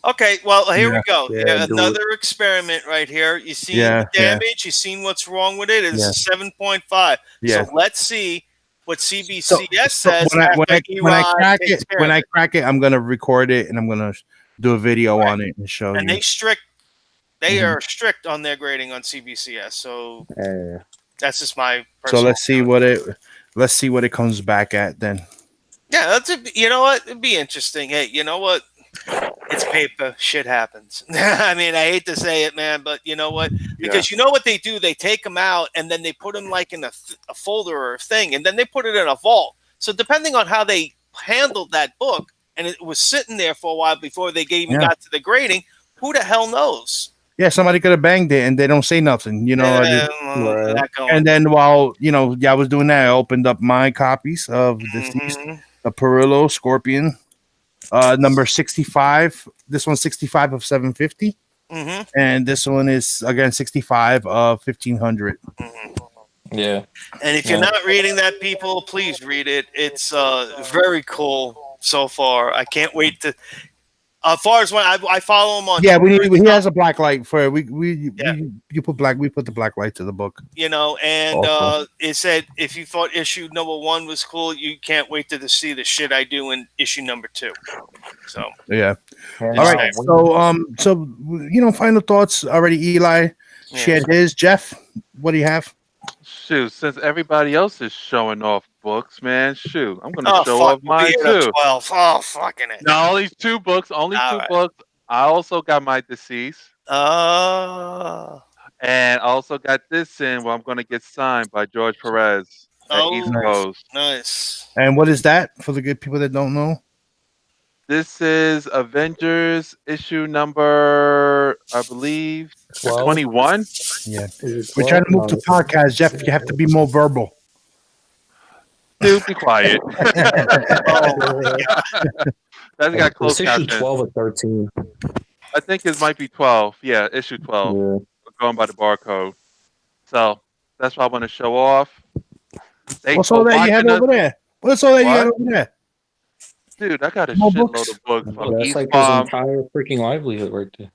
Okay, well, here we go. Another experiment right here. You seen the damage. You seen what's wrong with it. It's a 7.5. So let's see what CBCS says. When I crack it, I'm going to record it, and I'm going to do a video on it and show you. And they are strict on their grading on CBCS, so that's just my personal. So let's see what it comes back at then. Yeah, you know what? It'd be interesting. Hey, you know what? It's paper. Shit happens. I mean, I hate to say it, man, but you know what? Because you know what they do? They take them out and then they put them like in a folder or a thing, and then they put it in a vault. So depending on how they handled that book, and it was sitting there for a while before they even got to the grading, who the hell knows? Yeah, somebody could have banged it and they don't say nothing, you know. And then while I was doing that, I opened up my copies of Deceased, the Perillo Scorpion, number 65. This one's 65 of 750, and this one is again 65 of 1500. Yeah. And if you're not reading that, people, please read it. It's very cool so far. I can't wait to. As far as when I follow him on, Yeah, Twitter he has a black light for we put the black light to the book. You know, and it said if you thought issue number 1 was cool, you can't wait to see the shit I do in issue number 2. So yeah. All right. So final thoughts already. Eli shared his. Jeff, what do you have? Shoot, since everybody else is showing off books, man, shoot, I'm gonna show off mine too. 12. Oh, fucking it! No, only 2 books. Only two books. I also got my Deceased. And I also got this in where I'm gonna get signed by George Perez at East Coast. Nice. And what is that for the good people that don't know? This is Avengers issue number, I believe, 21. Yeah, we're trying to move to podcast, Jeff. You have to be more verbal. Dude, be quiet. That's got close issue 12 or 13. I think it might be 12. Yeah, issue 12. Yeah. Going by the barcode. So that's what I want to show off. What's all that you have over there? What's all that you got over there? Dude, I got a shitload of books from That's East like Palm. his entire freaking livelihood right there.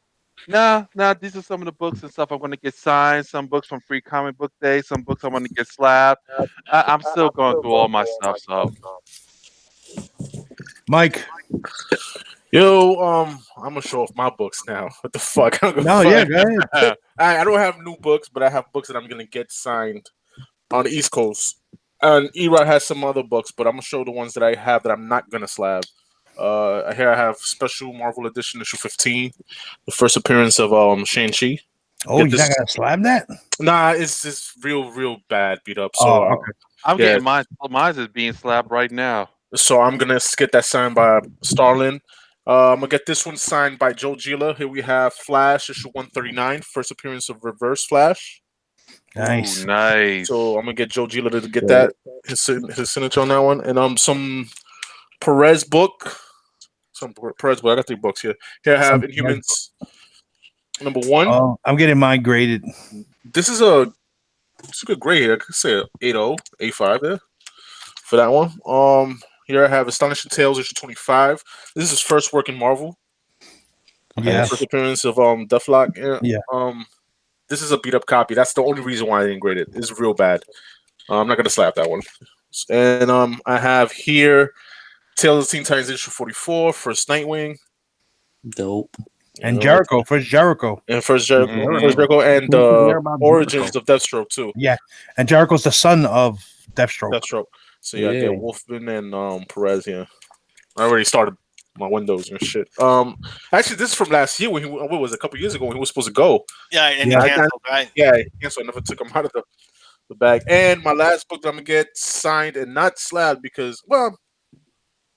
Nah, these are some of the books and stuff I want to get signed. Some books from Free Comic Book Day. Some books I want to get slabbed. I'm still going through all my stuff. So, Mike. Yo, I'm gonna show off my books now. What the fuck? No, yeah, go ahead. I don't have new books, but I have books that I'm gonna get signed on the East Coast. And Erod has some other books, but I'm gonna show the ones that I have that I'm not gonna slab. Here I have Special Marvel Edition issue 15, the first appearance of Shang-Chi. Oh, you're not gonna slab that? Nah, it's just real bad, beat up. So okay. I'm getting mine. Mine is being slabbed right now. So I'm gonna get that signed by Starlin. I'm gonna get this one signed by Joe Gila. Here we have Flash issue 139, first appearance of Reverse Flash. Nice. Ooh, nice. So I'm gonna get Joe Gila to get that his signature on that one, and some Perez book. Some Perez book. I got 3 books here. Here I have Inhumans number 1. Oh, I'm getting mine graded. This is a good grade here. I could say 8.0, 8.5 there for that one. Here I have Astonishing Tales issue 25. This is his first work in Marvel. Yeah. First appearance of Deathlock. Yeah. This is a beat up copy. That's the only reason why I didn't grade it. It's real bad. I'm not gonna slap that one. And I have here Tales of Teen Titans issue 44, first Nightwing. Dope. And Jericho, first Jericho. And first Jericho, and Origins of Deathstroke too. Yeah. And Jericho's the son of Deathstroke. So I get Wolfman and Perez, yeah. I already started my windows and shit. Actually, this is from last year when what was it, a couple years ago when he was supposed to go. Yeah, and he canceled, right? Yeah, he canceled. I never took him out of the bag. And my last book that I'm gonna get signed and not slabbed because, well,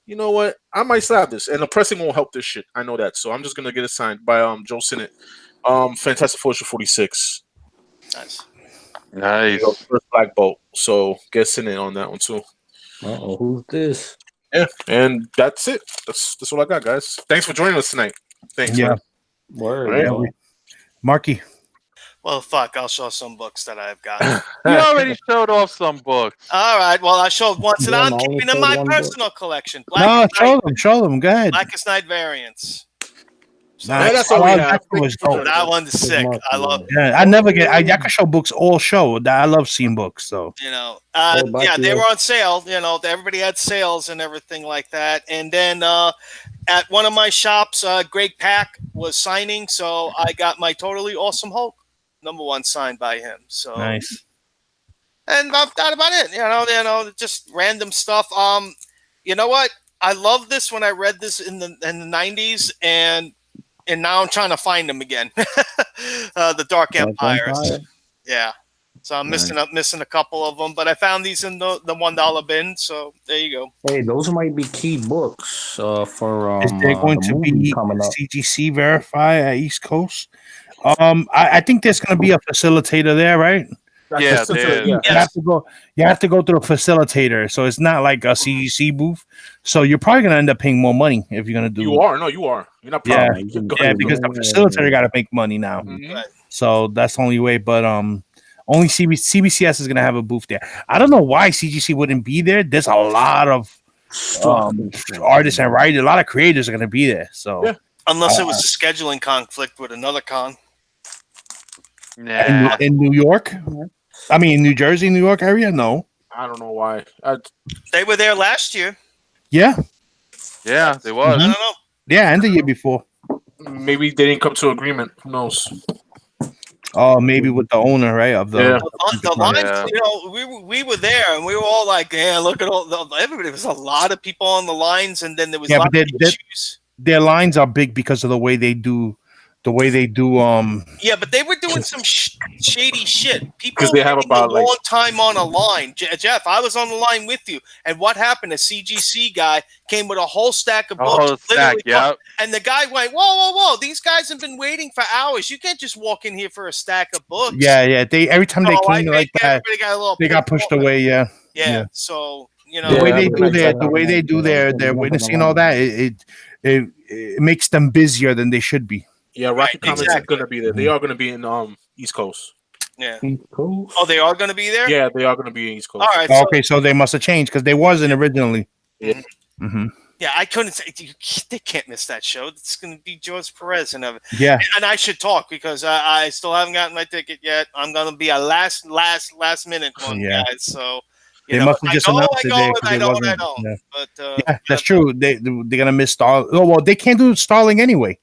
you know what? I might slab this, and the pressing won't help this shit. I know that, so I'm just gonna get it signed by Joe Sinnott. Fantastic Four issue 46. Nice. First Black Bolt. So get Sinnott on that one too. Who's this? Yeah, and that's it. That's all I got, guys. Thanks for joining us tonight. Thanks. Yeah. Word. Right. Marky. Well, fuck, I'll show some books that I've got. You already showed off some books. All right, well, I showed once, and I'm keeping in my personal collection. Show them. Go ahead. Blackest Night variants. That's all we have. That one's sick. I love it. Yeah, I never get. I can show books all show. I love seeing books. So they were on sale. Everybody had sales and everything like that. And then at one of my shops, Greg Pak was signing, so I got my Totally Awesome Hulk #1 signed by him. So nice. And that's about it. Just random stuff. You know what? I love this when I read this in the 90s, and now I'm trying to find them again. The Dark Empires. Yeah. So I'm missing a couple of them, but I found these in the $1 bin. So there you go. Hey, those might be key books for Is there going the to movie be coming up. CGC verify at East Coast? I think there's going to be a facilitator there, right? Yeah, You have to go. You have to go through a facilitator, so it's not like a CGC booth. So you're probably going to end up paying more money if you're going to do. You are. No, you are. You're not. Yeah, yeah, because the facilitator got to make money now. Mm-hmm. So that's the only way. But only CBCS is going to have a booth there. I don't know why CGC wouldn't be there. There's a lot of artists and writers, a lot of creators are going to be there. So unless it was a scheduling conflict with another con. Nah. In New York, I mean New Jersey, New York area. No, I don't know why. They were there last year. Yeah, they was. I don't know. Yeah, and the year before. Maybe they didn't come to agreement. Who knows? Oh, maybe with the owner, right? Of the The lines, you know, we were there and we were all like, yeah, look at everybody. There was a lot of people on the lines, and then there was a lot of issues. Their lines are big because of the way they do. Yeah, but they were doing some shady shit. People they have about a long time on a line. Jeff, I was on the line with you, and what happened? A CGC guy came with a whole stack of books. And the guy went, whoa! These guys have been waiting for hours. You can't just walk in here for a stack of books. Yeah. They every time they came like that, they got pushed away. Yeah. So you know the way they do their witnessing and all that, it makes them busier than they should be. Yeah, Rocky Comics is going to be there. They are going to be in East Coast. Yeah. Oh, they are going to be there? Yeah, they are going to be in East Coast. All right. Okay, so they must have changed because they wasn't originally. Yeah. Mm-hmm. Yeah, I couldn't say they can't miss that show. It's going to be George Perez and everything. Yeah. And I should talk because I still haven't gotten my ticket yet. I'm going to be a last minute one, guys. So they must have just announced it there because it wasn't. But yeah, that's true. They're gonna miss Starling. Oh well, they can't do Starling anyway.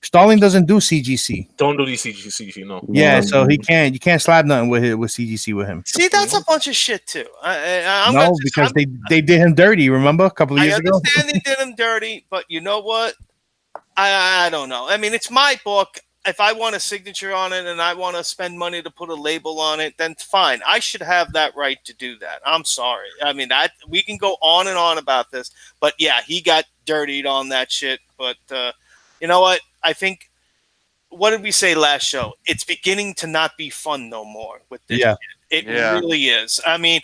Starling doesn't do CGC. Don't do these CGC, no. Yeah, so he can't. You can't slap nothing with CGC with him. See, that's a bunch of shit too. Because they did him dirty. Remember a couple of years ago? I understand they did him dirty, but you know what? I don't know. I mean, it's my book. If I want a signature on it and I want to spend money to put a label on it, then fine. I should have that right to do that. I'm sorry. I mean, we can go on and on about this, but yeah, he got dirtied on that shit. But you know what? I think, what did we say last show? It's beginning to not be fun no more with this shit. It really is. I mean,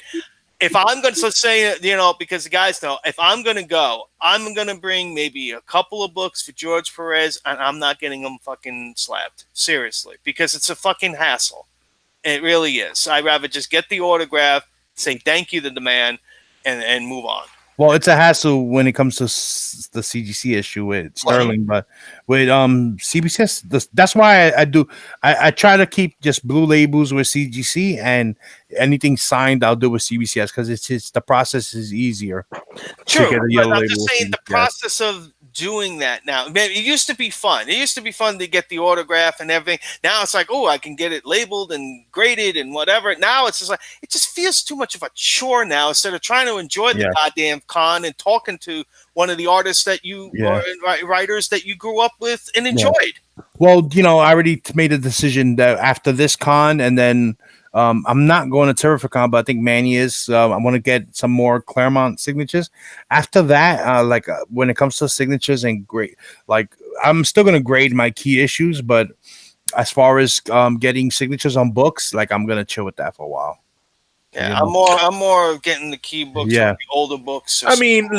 if I'm going to say, because the guys know, if I'm going to go, I'm going to bring maybe a couple of books for George Perez, and I'm not getting them fucking slapped. Seriously. Because it's a fucking hassle. It really is. I'd rather just get the autograph, say thank you to the man, and move on. Well, it's a hassle when it comes to the CGC issue with Sterling, but with CBCS, that's why I try to keep just blue labels with CGC, and anything signed I'll do with CBCS because it's the process is easier. True, but I'm just saying the process of doing that now. Man, it used to be fun. It used to be fun to get the autograph and everything. Now it's like, oh, I can get it labeled and graded and whatever. Now it's just like, it just feels too much of a chore now instead of trying to enjoy the goddamn con and talking to one of the artists that you or writers that you grew up with and enjoyed. Well, I already made a decision that after this con, and then I'm not going to Terrificon, but I think Manny is. I want to get some more Claremont signatures. After that, when it comes to signatures and grade, I'm still going to grade my key issues, but as far as getting signatures on books, I'm going to chill with that for a while. Yeah, I'm more getting the key books, the older books. I mean,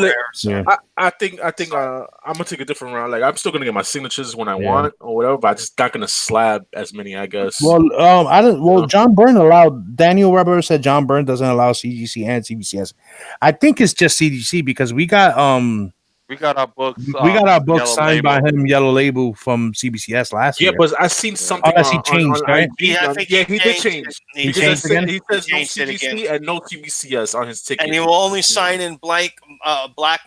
I think I'm gonna take a different route. I'm still gonna get my signatures when I want or whatever, but I'm just not gonna slab as many, I guess. Well, I don't. Well, John Byrne allowed. Daniel Weber said John Byrne doesn't allow CGC and CBCS. I think it's just CGC because we got our books. We got our books signed by him, yellow label from CBCS last year. Yeah, but I seen something. He changed, right? He did change. He changed again. He says no CBC and no CBCS on his ticket, and he will only sign in black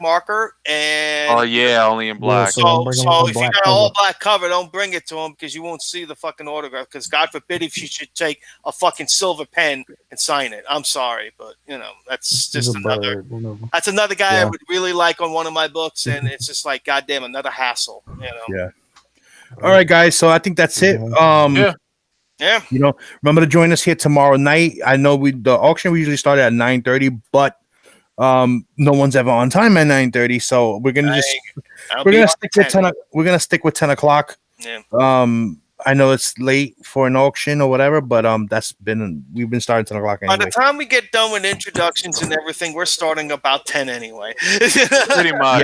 marker. And only in black. So if you got an all black cover, don't bring it to him because you won't see the fucking autograph. Because God forbid if you should take a fucking silver pen and sign it. I'm sorry, but that's He's just a another. bird. Whatever. That's another guy I Yeah. would really like on one of my books, and it's just like, goddamn, another hassle. Yeah. All right, guys. So I think that's it. Yeah. Yeah. Remember to join us here tomorrow night. I know the auction we usually start at 9:30, but no one's ever on time at 9:30, so we're gonna stick with 10. We're gonna stick with 10 o'clock. Yeah. I know it's late for an auction or whatever, but we've been starting 10 o'clock By anyway. the time we get done with introductions and everything, we're starting about 10 anyway. Pretty much.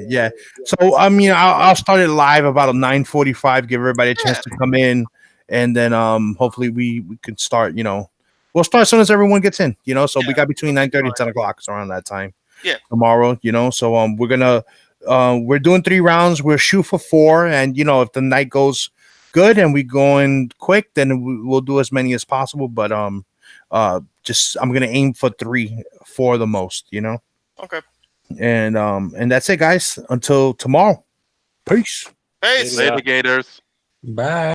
Yeah. So I mean, I'll start it live about 9:45. Give everybody a chance to come in, and then hopefully we can start. We'll start as soon as everyone gets in. So we got between 9:30 and 10 o'clock. It's around that time. Yeah. Tomorrow. So we're doing 3 rounds. We'll shoot for 4, and if the night goes good and we going quick, then we'll do as many as possible. But I'm gonna aim for 3, 4 the most. Okay. And that's it, guys. Until tomorrow. Peace. Peace. Later, Gators. Bye.